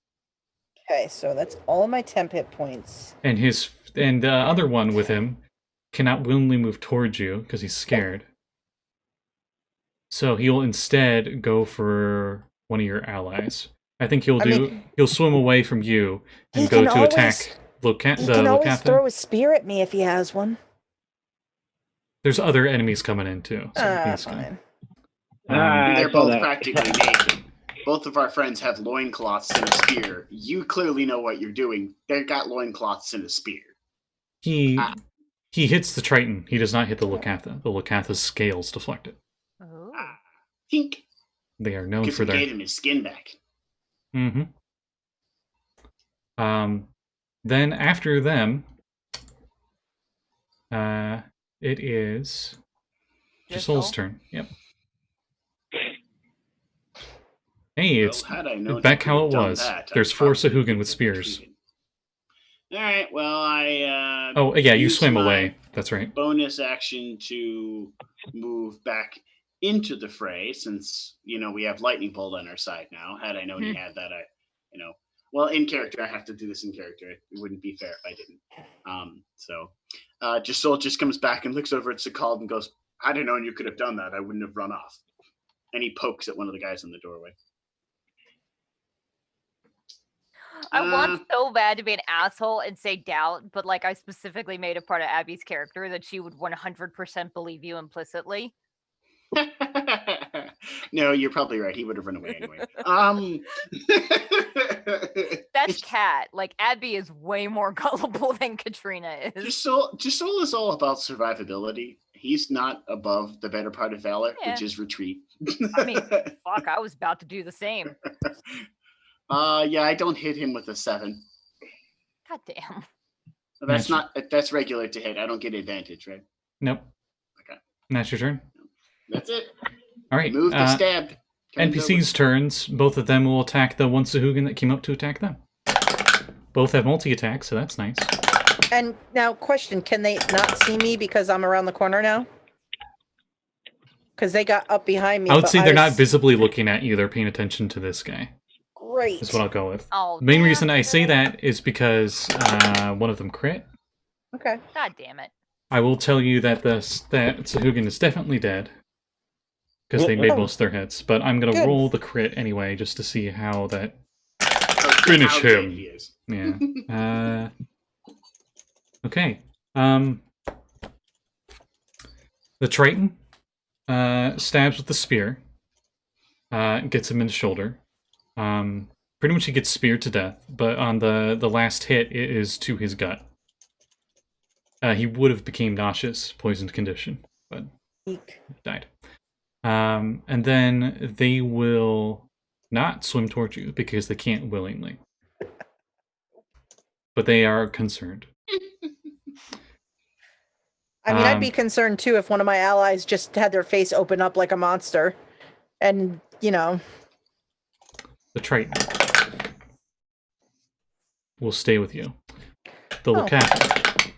Okay, so that's all of my temp hit points. And the other one with him cannot willingly move towards you because he's scared. So he'll instead go for one of your allies. I think he'll swim away from you and go to attack the He can always throw a spear at me if he has one. There's other enemies coming in too. So he's fine. They're both practically naked. Both of our friends have loincloths and a spear. You clearly know what you're doing. They've got loincloths and a spear. He hits the Triton. He does not hit the Lakatha. The Lakatha's scales deflect it. Oh. Tink. They are known for their... gave him his skin back. Mm-hmm. Then after them, it is Josul's turn. Yep. Hey, it's back how it was. There's 4 Sahuagin with spears. Alright, well, I... oh, yeah, you swam away. That's right. Bonus action to move back into the fray, since, we have Lightning Bolt on our side now. Had I known he had that, Well, in character, I have to do this in character. It wouldn't be fair if I didn't. Josul just comes back and looks over at Sekald and goes, "I'd have known you could have done that. I wouldn't have run off." And he pokes at one of the guys in the doorway. I want so bad to be an asshole and say doubt, but like I specifically made a part of Abby's character that she would 100% believe you implicitly. No, you're probably right. He would have run away anyway. That's Kat. Like Abby is way more gullible than Katrina is. Josul is all about survivability. He's not above the better part of valor, which is retreat. I mean, fuck, I was about to do the same. Yeah, I don't hit him with a 7. God damn. That's regular to hit. I don't get advantage, right? Nope. Okay. And that's your turn. That's it. All right. Move to stab. NPCs' turns. Both of them will attack the one Sahuagin that came up to attack them. Both have multi-attack, so that's nice. And now, question, can they not see me because I'm around the corner now? Because they got up behind me. I would say they're not visibly looking at you. They're paying attention to this guy. Great. That's what I'll go with. Oh, the main reason I say that is because one of them crit. Okay. God damn it. I will tell you that that Sahuagin is definitely dead. Because they made most of their hits. But I'm going to roll the crit anyway, just to see how that... Finish him! Yeah. Okay. The Triton stabs with the spear. Gets him in the shoulder. Pretty much he gets speared to death. But on the last hit, it is to his gut. He would have became nauseous, poisoned condition. But died. And then they will not swim towards you because they can't willingly. But they are concerned. I mean, I'd be concerned too if one of my allies just had their face open up like a monster. And, you know. The Triton will stay with you. The Captain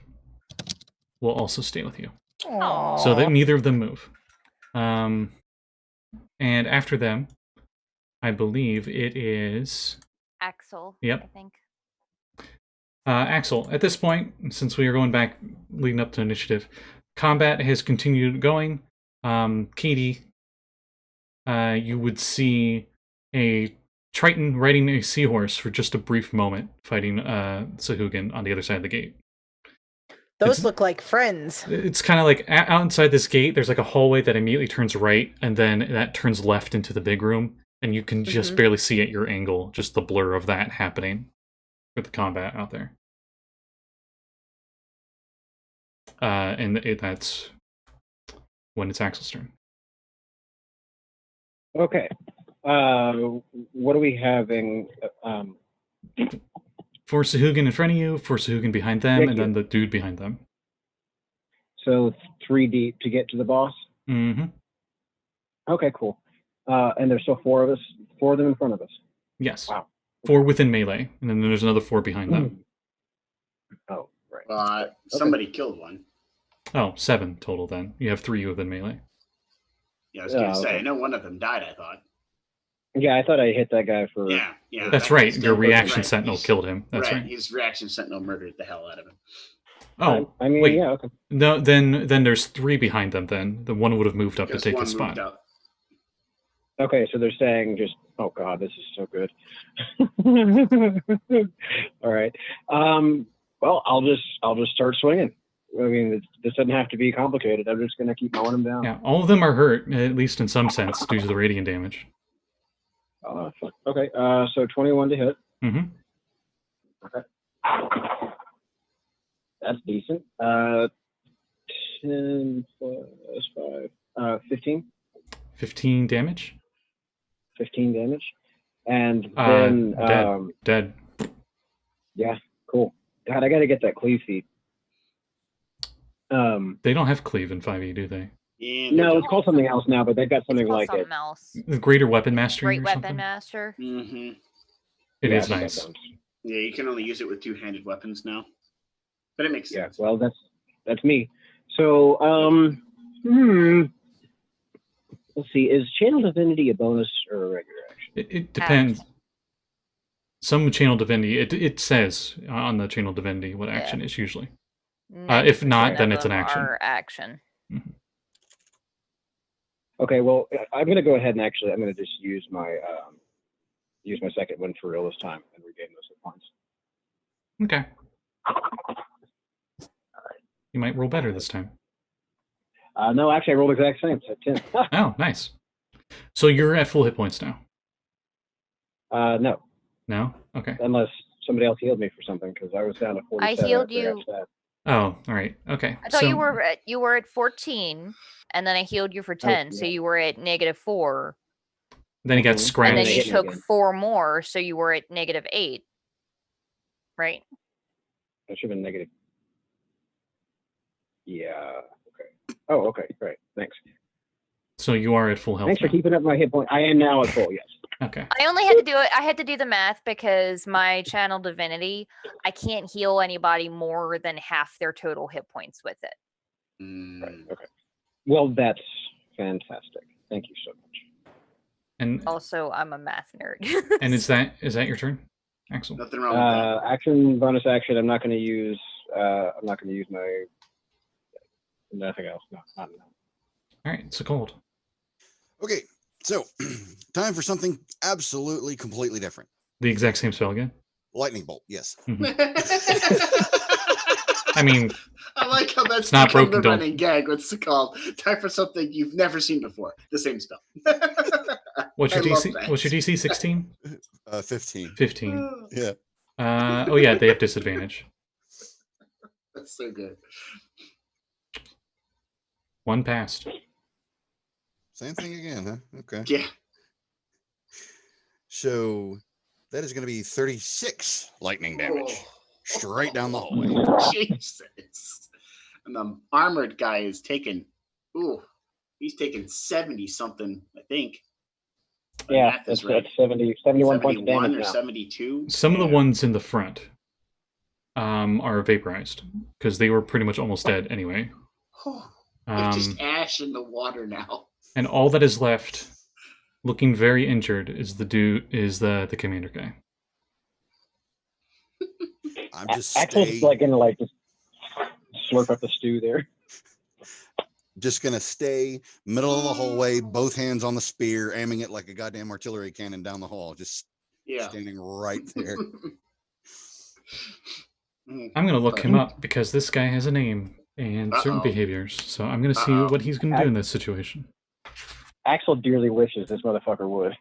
will also stay with you. Aww. So that neither of them move. And after them, I believe it is... Axel, yep. I think. Axel, at this point, since we are going back, leading up to initiative, combat has continued going. Kade, you would see a Triton riding a seahorse for just a brief moment, fighting Sahuagin on the other side of the gate. Those look like friends. It's kind of like outside this gate, there's like a hallway that immediately turns right, and then that turns left into the big room, and you can just barely see at your angle, just the blur of that happening with the combat out there. And that's when it's Axel's turn. Okay. What are we having? For Sahuagin in front of you, for Sahuagin behind them, and then the dude behind them. So 3 deep to get to the boss? Mm-hmm. Okay, cool. And there's still 4 of us, 4 of them in front of us? Yes. Wow. 4 within melee, and then there's another 4 behind them. Oh, right. Somebody killed one. Oh, 7 total then. You have 3 within melee. Yeah, I was going to say, I know one of them died, I thought. Yeah, I thought I hit that guy for... Yeah. That's right, your reaction sentinel killed him. That's right. His reaction sentinel murdered the hell out of him. Oh, I mean, wait. yeah, okay. No, then there's 3 behind them then. The one would have moved up to take the spot. Okay, so they're saying just, oh god, this is so good. All right. Well, I'll just start swinging. I mean, this doesn't have to be complicated. I'm just going to keep mowing them down. Yeah, all of them are hurt, at least in some sense, due to the radiant damage. Okay, so 21 to hit. Mm-hmm. Okay. That's decent. 10 plus 5. 15. 15 damage? 15 damage. And then... dead. Yeah, cool. God, I got to get that cleave feat. They don't have cleave in 5e, do they? No, it's called something else now, but they've got something like it. Else. The Greater Weapon Master. Great Weapon Master. Mm-hmm. It is nice. Yeah, you can only use it with 2-handed weapons now. But it makes sense. Yeah, well, that's me. So, let's see. Is Channel Divinity a bonus or a regular action? It depends. some channel divinity, it says on the channel divinity what action is usually. 90% If not, then of it's an them action. are action. Okay, well, I'm going to go ahead and actually, I'm going to just use my second one for real this time and regain those hit points. Okay. You might roll better this time. No, actually, I rolled exact same. So 10. Oh, nice. So you're at full hit points now. No. No? Okay. Unless somebody else healed me for something, because I was down to 47. I healed after you. that. Oh, all right. Okay. I thought so, you were at 14, and then I healed you for 10, so yeah. you were at -4. Then he got Mhm. scratched. And then they you hit me took again. 4 more, so you were at -8. Right? That should have been negative. Yeah. Okay. Oh, okay. Great. Thanks. So you are at full health Thanks for now. keeping up my hit point. I am now at full. Yes. Okay. I only had to do it. I had to do the math because my channel divinity, I can't heal anybody more than half their total hit points with it. Right. Okay. Well, that's fantastic. Thank you so much. And Also, I'm a math nerd. and is that your turn, Axel? Nothing wrong with that. Action, bonus action. I'm not going to use. I'm not going to use my. Nothing else. No, not now. All right. Sekald. Okay, so time for something absolutely completely different. The exact same spell again? Lightning bolt, yes. I mean, I like how that's not become broken, the don't- running gag. What's it called? Time for something you've never seen before. The same spell. what's your I love DC? that. What's your DC? 16? 15. 15. Yeah. Oh yeah, they have disadvantage. That's so good. One passed. Same thing again, huh? Okay. Yeah. So that is going to be 36 lightning damage. Oh. Straight down the hallway. Jesus. And the armored guy is taking, he's taking 70 something, I think. My Yeah, math is that's right. 71 points of 71 damage or now. 72. Some of the Yeah. ones in the front are vaporized because they were pretty much almost dead anyway. They're just ash in the water now. And all that is left, looking very injured, is the commander guy. I'm just Axel's gonna just slurp up the stew there. Just gonna stay middle of the hallway, both hands on the spear, aiming it like a goddamn artillery cannon down the hall. Just standing right there. I'm gonna look him up because this guy has a name and certain behaviors. So I'm gonna see what he's gonna do in this situation. Axel dearly wishes this motherfucker would.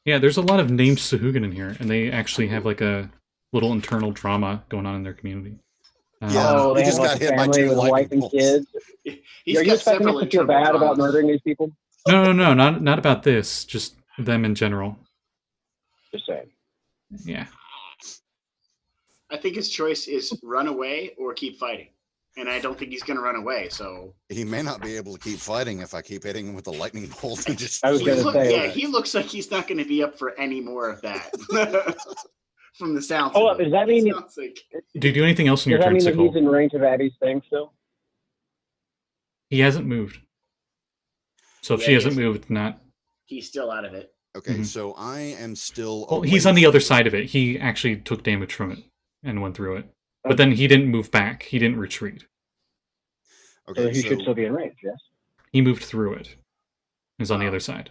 Yeah, there's a lot of named Sahuagin in here, and they actually have like a little internal drama going on in their community. Yeah, they just have got like hit by family 2 with a wife lightning and bolts. kids. He's Are you got expecting us several to feel internal bad about dramas. murdering these people? No, not about this. Just them in general. Just saying. Yeah. I think his choice is run away or keep fighting. And I don't think he's going to run away, so... He may not be able to keep fighting if I keep hitting him with the lightning bolt. And just I was going to say... he looks like he's not going to be up for any more of that. From the sounds Hold of up, it. does that mean... Do you do anything else in your Does that turn, mean that he's Sekald? in range of Abby's thing still? He hasn't moved. So if Yeah, she he hasn't is. moved, not... He's still out of it. Okay, so I am still... Well, he's on the other side of it. He actually took damage from it and went through it. But then he didn't move back. He didn't retreat. Okay, so he should still be in range, yes? He moved through it. He's on the other side.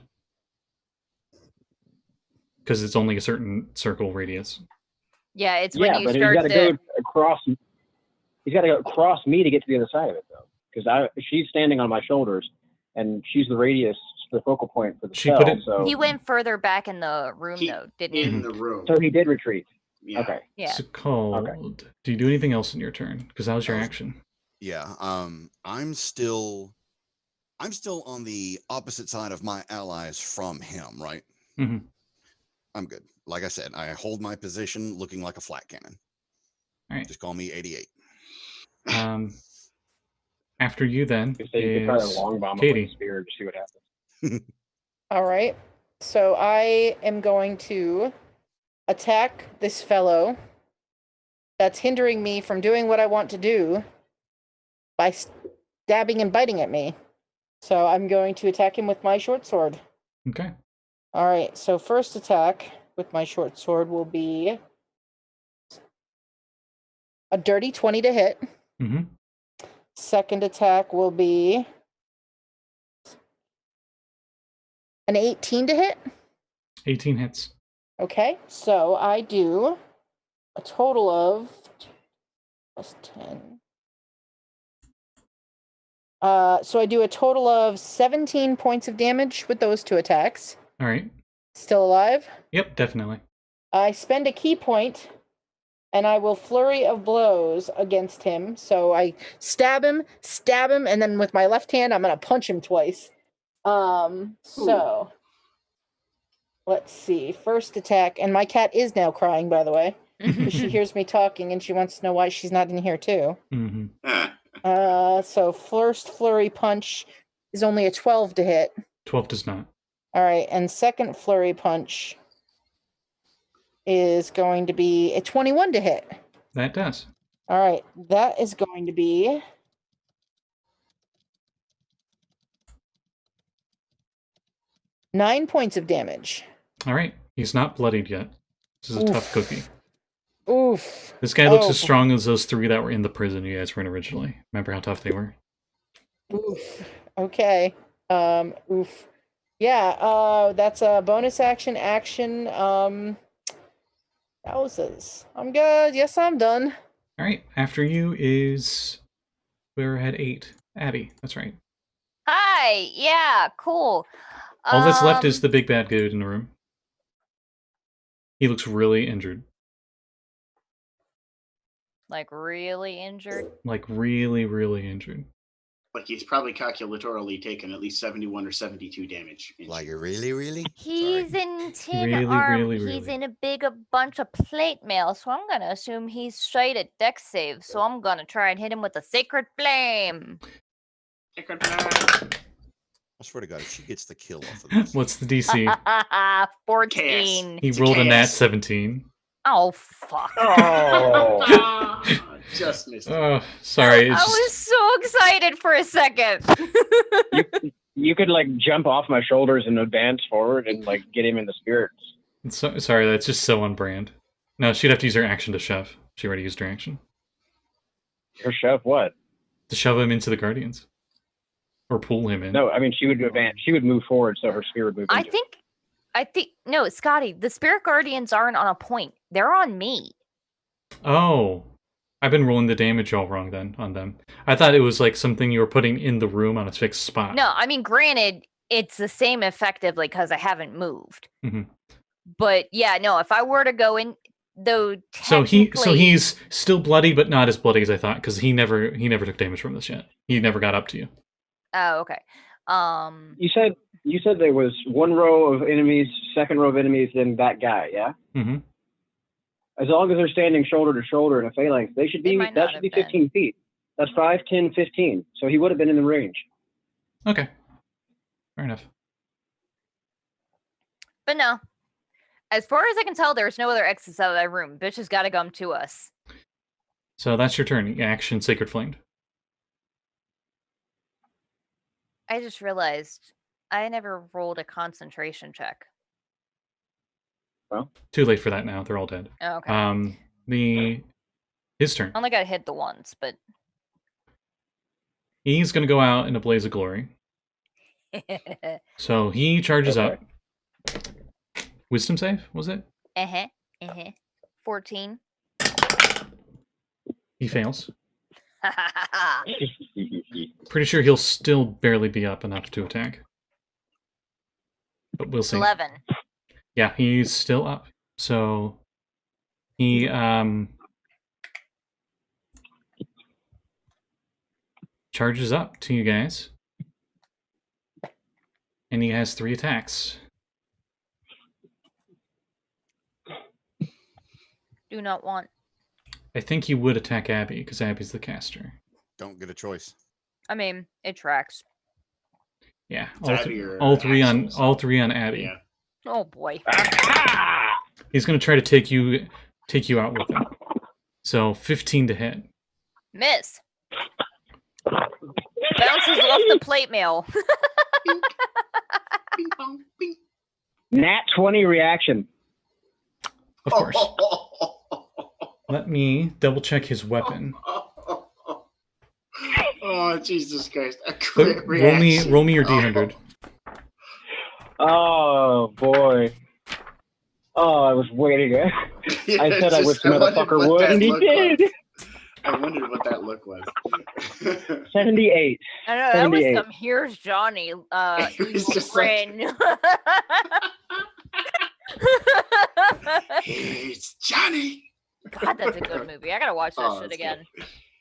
Because it's only a certain circle radius. Yeah, it's when you but start he's got to go across. He's got to go across me to get to the other side of it, though. Because she's standing on my shoulders, and she's the radius, the focal point for the spell. So He went further back in the room, though, didn't he? In the room. So he did retreat. Yeah. Okay. Yeah. Sekald, do you do anything else in your turn? Because that was your action. Yeah, I'm still on the opposite side of my allies from him, right? Mm-hmm. I'm good. Like I said, I hold my position looking like a flat cannon. All right. Just call me 88. After you then You could try a is long bomb with a Katie. spear to see what happens. All right. So I am going to attack this fellow that's hindering me from doing what I want to do by stabbing and biting at me. So I'm going to attack him with my short sword. Okay. All right. So first attack with my short sword will be a dirty 20 to hit. Mm-hmm. Second attack will be an 18 to hit. 18 hits. Okay, so I do a total of plus 10. So I do a total of 17 points of damage with those 2 attacks. All right. Still alive? Yep, definitely. I spend a key point, and I will flurry of blows against him. So I stab him, and then with my left hand, I'm going to punch him twice. So let's see. First attack, and my cat is now crying, by the way. She hears me talking, and she wants to know why she's not in here, too. Mm-hmm. So first flurry punch is only a 12 to hit. 12 does not. All right, and second flurry punch is going to be a 21 to hit. That does. All right, that is going to be 9 points of damage. All right. He's not bloodied yet. This is a tough cookie. Oof. This guy looks as strong as those 3 that were in the prison you guys were in originally. Remember how tough they were? Oof. Okay. Oof. Yeah, that's a bonus action. Houses. I'm good. Yes, I'm done. All right. After you is... We're at 8. Abby. That's right. Hi. Yeah. Cool. All that's left is the big bad dude in the room. He looks really injured. Like really injured. Like really, really injured. Like he's probably calculatorily taken at least 71 or 72 damage. Like really? He's in tin Really, armor. really. He's in a bunch of plate mail, so I'm gonna assume he's straight at dex save. So I'm gonna try and hit him with a sacred flame. Sacred flame. I swear to God, if she gets the kill off of this. What's the DC? 14. He It's rolled a nat chaos. 17. Oh fuck! Oh. Just missed it. Oh, sorry. I It's just... was so excited for a second. You could like jump off my shoulders and advance forward and like get him in the spirits. Sorry, that's just so on brand. No, she'd have to use her action to shove. She already used her action. Or shove what? To shove him into the Guardians. Or pull him in. No, I mean she would advance. She would move forward, so her spear would move. I into think no, Scotty. The spirit guardians aren't on a point. They're on me. Oh. I've been rolling the damage all wrong then on them. I thought it was like something you were putting in the room on a fixed spot. No, I mean, granted, it's the same effectively because I haven't moved. Mm-hmm. But yeah, no, if I were to go in, though, So he's still bloody, but not as bloody as I thought, because he never took damage from this yet. He never got up to you. Oh, okay. You said there was one row of enemies, second row of enemies, then that guy. Yeah. Mm-hmm. As long as they're standing shoulder to shoulder in a phalanx, they should They be. might That not should have be been. 15 feet. That's 5, 10, 15. So he would have been in the range. Okay. Fair enough. But no, as far as I can tell, there's no other exits out of that room. Bitch has got to come to us. So that's your turn. Action Sacred Flamed. I just realized I never rolled a concentration check. Well, Too late for that now. They're all dead. Oh, okay. His turn. I only got hit the once, but He's gonna go out in a blaze of glory. So he charges up. Wisdom save, was it? 14. He fails. Pretty sure he'll still barely be up enough to attack. But we'll see. 11. Yeah, he's still up. So he charges up to you guys. And he has 3 attacks. Do not want. I think he would attack Abby, because Abby's the caster. Don't get a choice. I mean, it tracks. Yeah, It's Abby or all three on Axel, Abby. Yeah. Oh boy. He's gonna try to take you out with him. So 15 to hit. Miss. Bounces off the plate mail. Bing, bing, bong, bing. Nat 20 reaction. Of course. Let me double check his weapon. Oh, Jesus Christ. A But crit roll me reaction. your D100. Oh boy. Oh, I was waiting. I said I wish the motherfucker would, and he did. I wondered what that look was. 78. I know that was 78. some here's Johnny It was evil just like- grin. It's Johnny. God, that's a good movie. I gotta watch that Oh, shit that's again.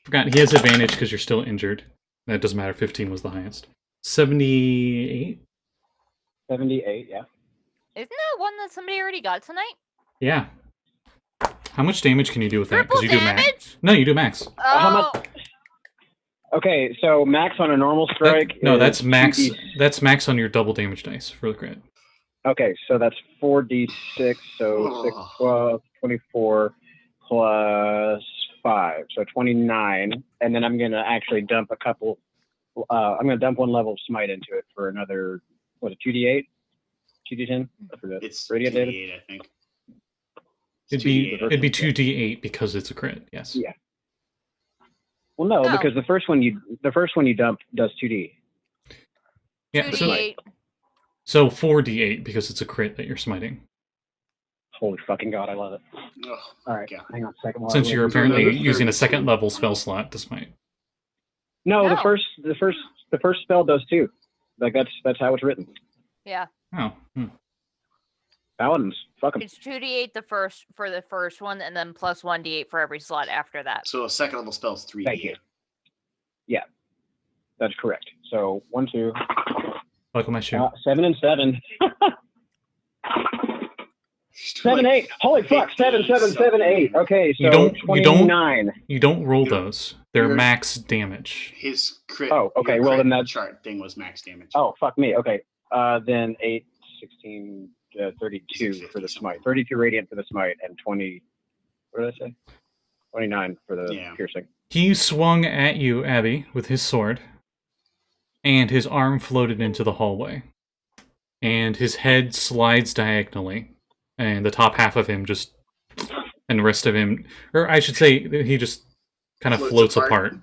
Forgot he has advantage because you're still injured. That doesn't matter. 15 was the highest. 78. 78, yeah. Isn't that one that somebody already got tonight? Yeah. How much damage can you do with that? Triple you do max. damage? No, you do max. How Oh, much- Okay, so max on a normal strike. No, is that's max. 2d6. That's max on your double damage dice for the crit. Okay, so that's 4d6, so 6, 12, 24 plus 5, so 29. And then I'm going to actually dump a couple, I'm going to dump one level of smite into it for another, what, a 2d8? 2d10? I forget. It's Radiant damage? 2d8, I think. It'd be 2d8. 2d8 because it's a crit. Yes. Yeah. Well, no, No. because the first one you dump does 2d. Yeah. So, 2d8. so 4d8 because it's a crit that you're smiting. Holy fucking god, I love it. Oh, All right, God. hang on a second. while I Since look you're into apparently it. using a second level spell slot to smite. No, No. the first spell does too. Like that's how it's written. Yeah, Oh. Paladins, fuck 'em. it's 2d8 for the first one, and then plus 1d8 for every slot after that. So a second level spell is 3d8. Thank you. Yeah, that's correct. So 1, 2, Buckle my shoe. 7 and 7. 7, 8. Holy fuck! 7, 7, 7, 8. Okay, so You don't- 29. You don't roll You're- those. They're you're- max damage. His crit. Oh, okay, your well, crit then that's- chart thing was max damage. Oh fuck me. Okay, then 8, 16, 32 for the smite. 32 radiant for the smite, and 20. What did I say? 29 for the Yeah. piercing. He swung at you, Abby, with his sword, and his arm floated into the hallway. And his head slides diagonally, and the top half of him just, and the rest of him, or I should say, he just kind of floats apart.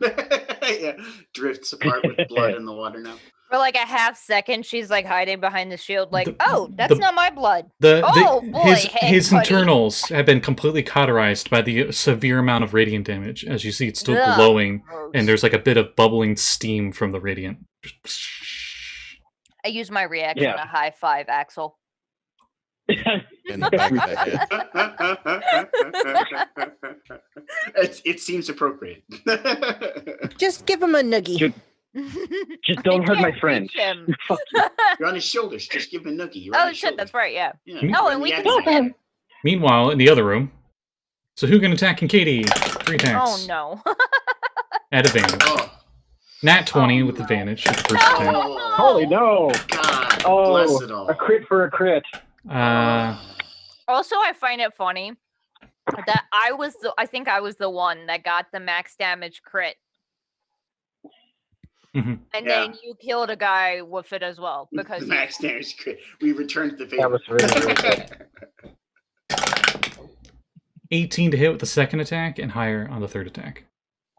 Yeah, drifts apart with blood in the water now. For like a half second, she's like hiding behind the shield, like, The- "Oh, that's the- not my blood." The, Oh, boy, hey, his buddy. internals have been completely cauterized by the severe amount of radiant damage. As you see, it's still Ugh, glowing, gross. and there's like a bit of bubbling steam from the radiant. I use my reaction Yeah. to high five Axel. In the back of the head. It seems appropriate. Just give him a noogie. Just- Just don't I hurt my can't friend. reach him. You're on his shoulders. Just give him a noogie. You're on Oh his shit, shoulders. that's right. Yeah. Yeah. Hmm? No, Run and we the can action. swim. Meanwhile, in the other room, Sahuagin attacking Katie. 3 attacks. Oh no. At advantage. Oh, Nat 20 Oh, with no. advantage at the first attack. oh, Holy no! God, Oh, bless it all. a crit for a crit. Also, I find it funny that I think I was the one that got the max damage crit. Mhm. And Yeah. then you killed a guy with it as well because you- Max damage crit. We returned the favor. That was really, really good. 18 to hit with the second attack and higher on the third attack.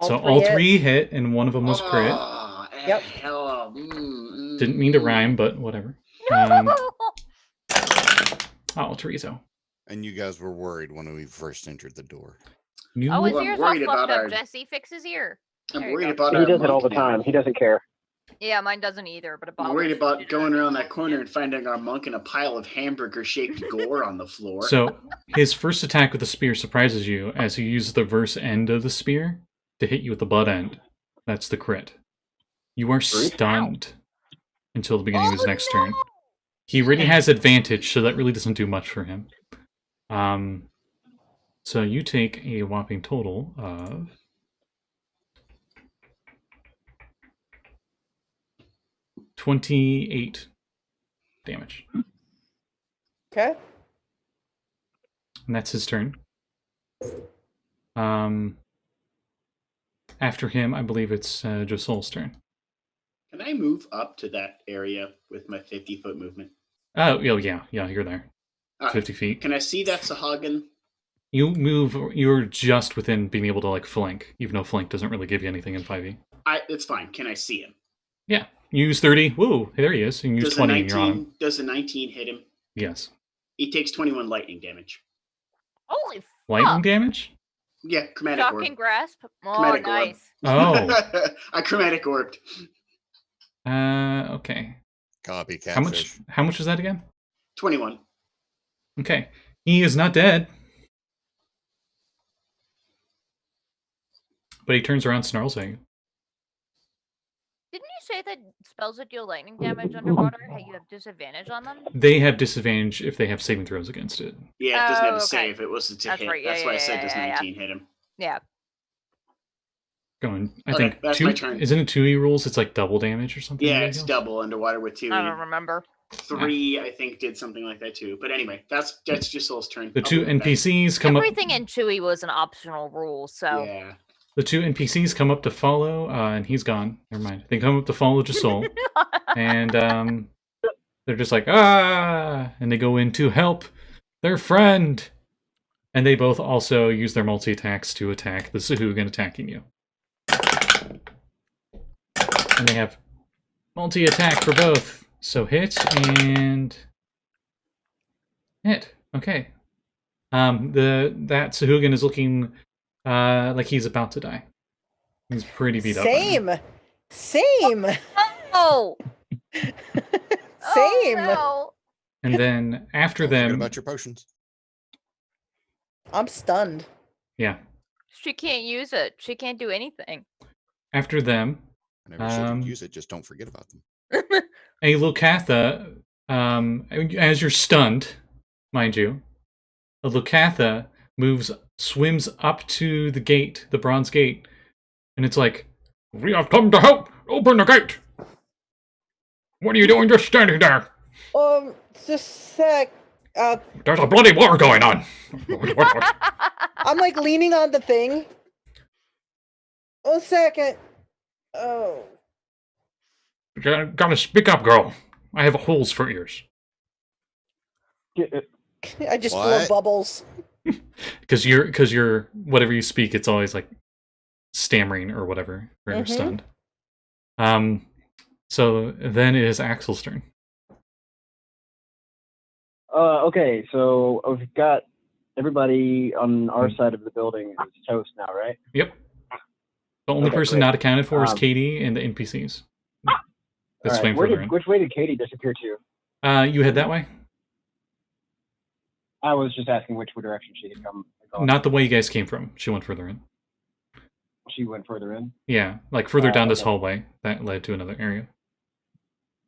So All all three three hit, and one of them was crit. Oh, Yep. hell, Didn't mean to rhyme, but whatever. Oh, Chorizo. And you guys were worried when we first entered the door. You Oh, his Well, I'm ear's all worried fucked about up. our- Jesse, fix his ear. I'm There you worried go. about He our does it all the monk now. time. He doesn't care. Yeah, mine doesn't either, but it I'm bothers worried me. about going around that corner and finding our monk in a pile of hamburger-shaped gore on the floor. So his first attack with the spear surprises you as he uses the reverse end of the spear to hit you with the butt end. That's the crit. You are stunned until the beginning of his next turn. He already has advantage, so that really doesn't do much for him. So you take a whopping total of 28 damage. Okay. And that's his turn. After him, I believe it's Josul's turn. Can I move up to that area with my 50-foot movement? Oh, yeah, you're there. Alright. 50 feet. Can I see that Sahuagin You move. You're just within being able to like flank, even though flank doesn't really give you anything in 5e. It's fine. Can I see him? Yeah, you use 30. Woo, there he is. And you use 20 and you're on him. Does a 19 hit him? Yes. He takes 21 lightning damage. Holy fuck. Lightning damage? Yeah, chromatic orb. Shocking grasp. Oh, Chromatic orb. nice. Oh. I chromatic orbed. Okay. Copycat. How much was that again? 21. Okay. He is not dead. But he turns around and snarls at you. Didn't you say that spells that deal lightning damage underwater, you have disadvantage on them? They have disadvantage if they have saving throws against it. Yeah, it doesn't have a okay. save. It was to That's hit. right. That's why I said does 19 hit him. Yeah. Going. I Okay, think that's my turn. Isn't it 2e rules? It's like double damage or something. Yeah, ridiculous? it's double underwater with 2. I don't remember. 3, I think, did something like that too. But anyway, that's Josul's turn. The 2 NPCs come up. Everything in Chewy was an optional rule, so. Yeah. The 2 NPCs come up to follow, and he's gone. Never mind. They come up to follow Josul, and they're just like, ah! And they go in to help their friend. And they both also use their multi-attacks to attack the Sahuagin attacking you. And they have multi-attack for both. So hit and hit. Okay. That Sahuagin is looking like he's about to die. He's pretty beat up. Same. Oh! Same. Oh, no. And then after Don't forget them, about your potions. I'm stunned. yeah. She can't use it. She can't do anything. After them, Whenever she can use it, just don't forget about them. a Lucatha, as you're stunned, mind you, a Lucatha swims up to the gate, the bronze gate, and it's like, "We have come to help! Open the gate! What are you doing just standing there? Just a sec. There's a bloody war going on!" I'm like leaning on the thing. A second. Oh. Gotta speak up, girl. I have holes for ears. I just blow What? bubbles. Because you're whatever you speak, it's always like stammering or whatever, or you're stunned. So then it is Axel's turn. Okay, so we've got everybody on our side of the building is toast now, right? Yep. The only Okay, person great. not accounted for is Katie and the NPCs. That's All swing right, further in. which way did Katie disappear to? You head that way? I was just asking which direction she had come. Not the way you guys came from. She went further in. She went further in? Yeah, like further down this okay. hallway that led to another area.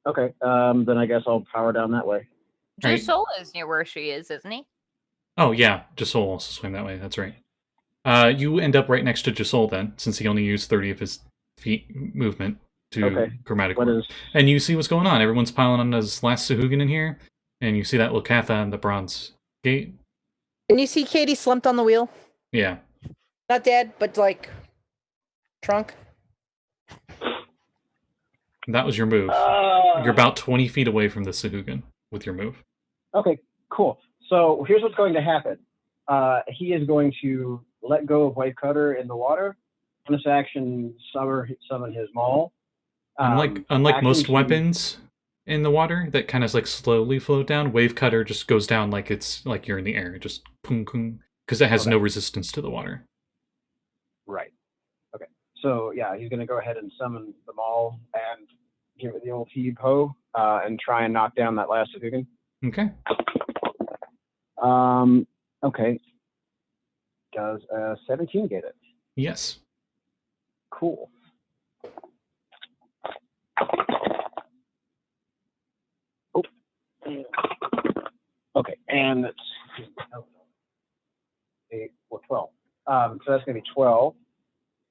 Okay, then I guess I'll power down that way. Right. Josul is near where she is, isn't he? Oh, yeah, Josul also swam that way. That's right. You end up right next to Josul then, since he only used 30 of his feet movement to chromatic orb. And you see what's going on. Everyone's piling on this last Sahuagin in here, and you see that Lucatha and the bronze gate. And you see Katie slumped on the wheel? Yeah. Not dead, but like trunk. That was your move. You're about 20 feet away from the Sahuagin with your move. Okay, cool. So here's what's going to happen. He is going to let go of Wave Cutter in the water. Bonus action, summon his maul. Unlike most weapons in the water that kind of like slowly float down, Wave Cutter just goes down like it's like you're in the air, just pung pung, because it has no resistance to the water. Right. Okay. So yeah, he's going to go ahead and summon the maul and give it the old heave ho and try and knock down that last Sahuagin. Okay. Okay. Does 17 get it? Yes. Cool. Oh. Okay, and it's 8 or 12. So that's going to be 12.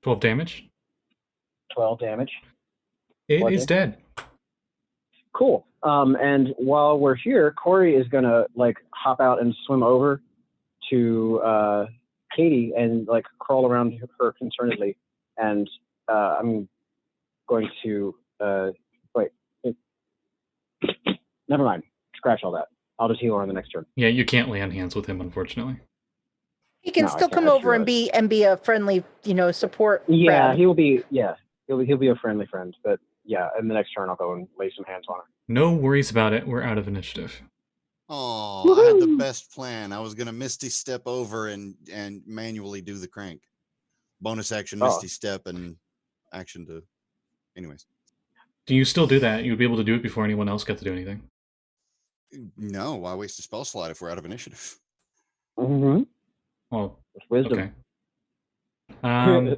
12 damage. 12 damage. It is dead. Cool. And while we're here, Corey is going to like hop out and swim over to Katie and like crawl around her concernedly. And I'm going to wait. Never mind. Scratch all that. I'll just heal her on the next turn. Yeah, you can't lay on hands with him, unfortunately. He can No, I still can't come actually over and be a friendly, support. Yeah, crab. he'll be a friendly friend. But yeah, in the next turn I'll go and lay some hands on her. No worries about it. We're out of initiative. Oh, I had the Woohoo! best plan. I was gonna Misty Step over and manually do the crank. Bonus action, Misty Step, and action to. Anyways, Do you still do that? You'd be able to do it before anyone else got to do anything. no, why waste a spell slot if we're out of initiative? Mm-hmm. Well, It's wisdom. okay.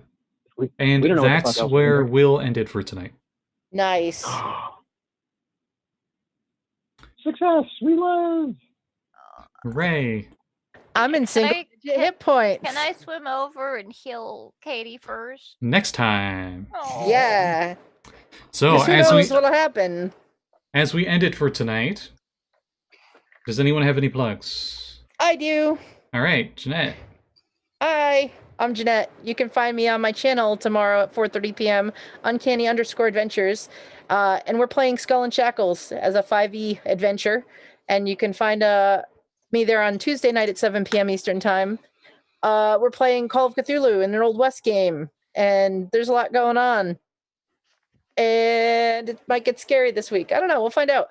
We And don't know what the fuck that's else where we're we'll end it for tonight. Nice. Success! We live! Hooray! I'm in single hit points. Can I swim over and heal Katie first? Next time. Oh. Yeah. So 'Cause who knows what'll happen? as we end it for tonight, does anyone have any plugs? I do. All right, Jeanette. Hi, I'm Jeanette. You can find me on my channel tomorrow at 4:30 p.m. Uncanny_Adventures. And we're playing Skull and Shackles as a 5e adventure. And you can find me there on Tuesday night at 7 p.m. Eastern Time. We're playing Call of Cthulhu in an Old West game. And there's a lot going on. And it might get scary this week. I don't know. We'll find out.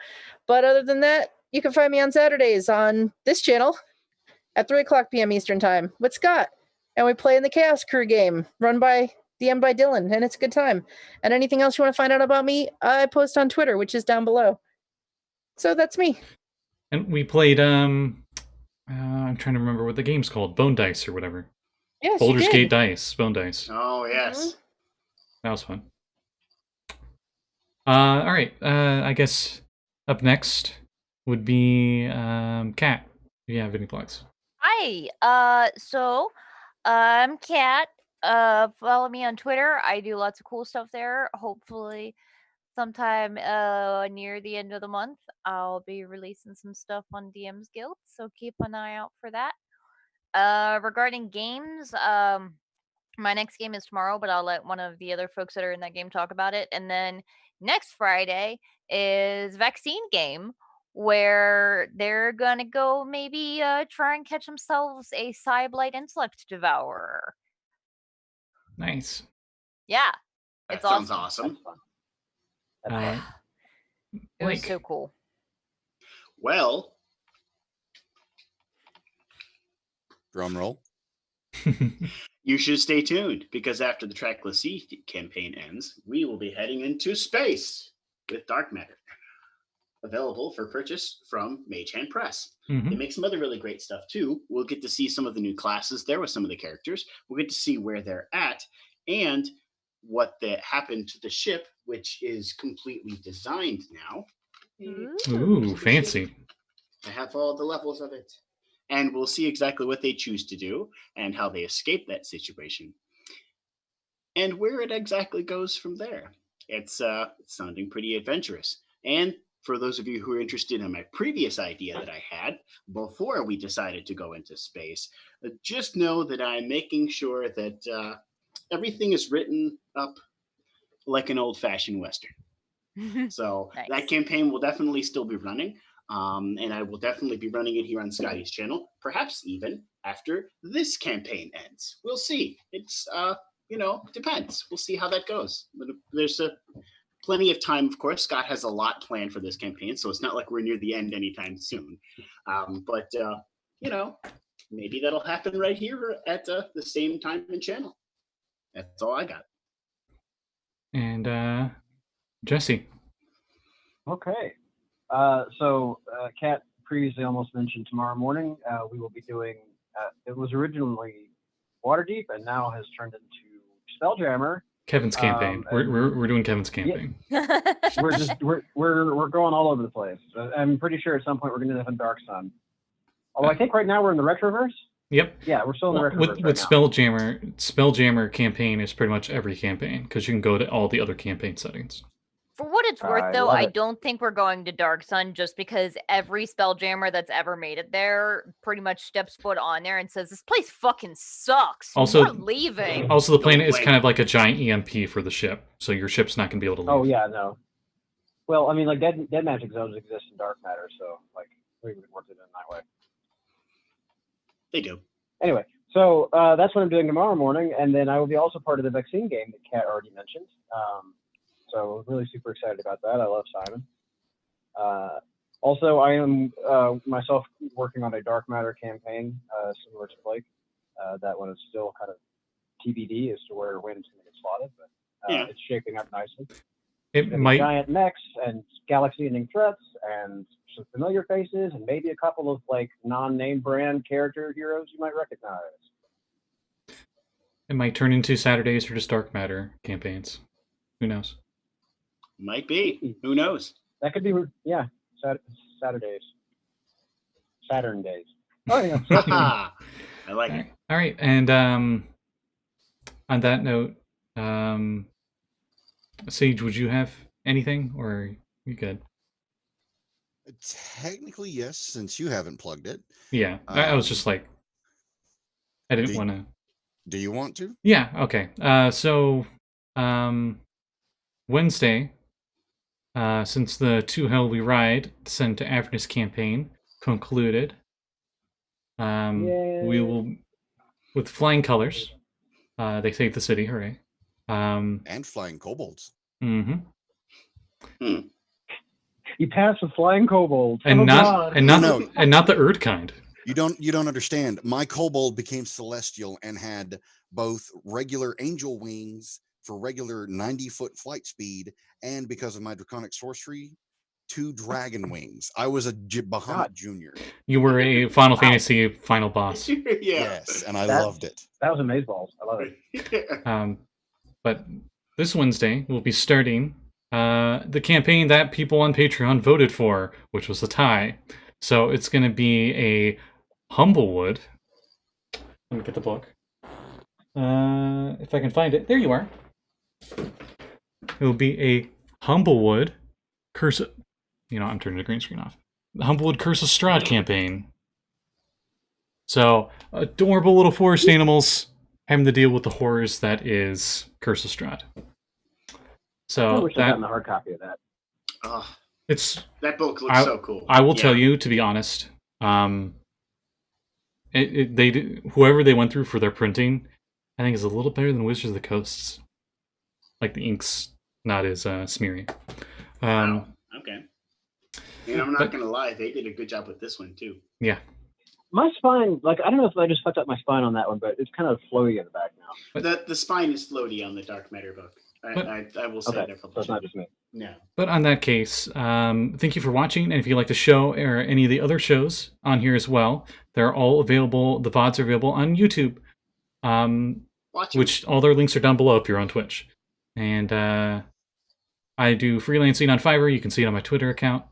But other than that, you can find me on Saturdays on this channel at 3 o'clock p.m. Eastern Time with Scott. And we play in the Chaos Crew game run by DM by Dylan, and it's a good time. And anything else you want to find out about me, I post on Twitter, which is down below. So that's me. And we played, I'm trying to remember what the game's called. Bone Dice or whatever. Yes, Baldur's you did. Gate Dice. Bone Dice. Oh, yes. That was fun. All right. I guess up next would be Kat. If you have any plugs. Hi. So I'm Kat. Follow me on Twitter. I do lots of cool stuff there. Hopefully sometime near the end of the month I'll be releasing some stuff on DM's Guild, so keep an eye out for that. Regarding games, my next game is tomorrow, but I'll let one of the other folks that are in that game talk about it. And then next Friday is Vaccine Game, where they're gonna go maybe try and catch themselves a Psyblight Intellect Devourer. Nice. Yeah, That it's sounds awesome. awesome. It was Blake. so cool. Well, Drum roll. you should stay tuned, because after the Trackless Sea campaign ends, we will be heading into space with Dark Matter. Available for purchase from Mage Hand Press. Mhm. They make some other really great stuff too. We'll get to see some of the new classes there with some of the characters. We'll get to see where they're at and what happened to the ship, which is completely designed now. Ooh, fancy. I have all the levels of it. And we'll see exactly what they choose to do and how they escape that situation. And where it exactly goes from there. It's sounding pretty adventurous. And for those of you who are interested in my previous idea that I had before we decided to go into space, just know that I'm making sure that everything is written up like an old-fashioned Western. So Nice. that campaign will definitely still be running. And I will definitely be running it here on Scotty's channel, perhaps even after this campaign ends. We'll see. It's, depends. We'll see how that goes. But there's plenty of time, of course. Scott has a lot planned for this campaign, so it's not like we're near the end anytime soon. But maybe that'll happen right here at the same time and channel. That's all I got. And Jesse. Okay. So Kat previously almost mentioned tomorrow morning we will be doing, it was originally Waterdeep and now has turned into Spelljammer. Kevin's campaign. We're doing Kevin's campaign. We're going all over the place. I'm pretty sure at some point we're going to end up in Dark Sun. Although I think right now we're in the Retroverse. Yep. Yeah, we're still in the Retroverse with Spelljammer campaign is pretty much every campaign because you can go to all the other campaign settings. For what it's worth, I though, love I it. don't think we're going to Dark Sun just because every Spelljammer that's ever made it there pretty much steps foot on there and says, this place fucking sucks. Also- We're leaving. Also, the planet is Wait. kind of like a giant EMP for the ship, so your ship's not going to be able to leave. Oh yeah, no. Well, I mean, like dead magic zones exist in dark matter, so like we would work it in that way. They do. Anyway, So that's what I'm doing tomorrow morning, and then I will be also part of the vaccine game that Kat already mentioned. So really super excited about that. I love Simon. Also, I am myself working on a dark matter campaign similar to Blake. That one is still kind of TBD as to where Wynn's going to get slotted, but it's shaping up nicely. It might giant mechs and galaxy-ending threats and some familiar faces and maybe a couple of like non-name brand character heroes you might recognize. It might turn into Saturdays or just dark matter campaigns. Who knows? Might be. Who knows? That could be, yeah, Saturdays. Saturn days. Oh, yeah. I like it. All right. And on that note, Sage, would you have anything, or are you good? Technically, yes, since you haven't plugged it. Yeah, I was just like, I didn't want to. Do you want to? Yeah, okay. So, Wednesday, since the To Hell We Ride Descent to Avernus campaign concluded, we will, with flying colors, they saved the city, hooray. And flying kobolds. Mm-hmm. You pass with flying kobolds. And not the Erd kind. You don't understand. My kobold became celestial and had both regular angel wings for regular 90-foot flight speed, and because of my draconic sorcery, 2 dragon wings. I was a Bahamut Junior. You were a Final Fantasy final boss. Yes, and I loved it. That was amazeballs. I love it. But this Wednesday we'll be starting the campaign that people on Patreon voted for, which was a tie. So it's going to be a Humblewood. Let me get the book. If I can find it. There you are. It will be a Humblewood Curse. I'm turning the green screen off. The Humblewood Curse of Strahd campaign. So, adorable little forest animals having to deal with the horrors that is Curse of Strahd. So I wish I got the hard copy of that. That book looks so cool. I will tell you, to be honest, whoever they went through for their printing, I think is a little better than Wizards of the Coast's. Like the ink's not as smeary. Wow. Okay. I'm not gonna lie, they did a good job with this one too. Yeah. My spine, I don't know if I just fucked up my spine on that one, but it's kind of flowy in the back now. But the spine is floaty on the Dark Matter book. I will say that. So it's not just me. No. But on that case, thank you for watching. And if you like the show or any of the other shows on here as well, they're all available. The VODs are available on YouTube, which all their links are down below if you're on Twitch. And I do freelancing on Fiverr. You can see it on my Twitter account.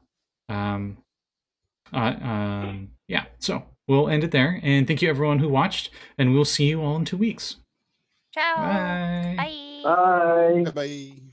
Yeah, so we'll end it there. And thank you everyone who watched. And we'll see you all in 2 weeks. Ciao. Bye. Bye. Bye. Bye-bye.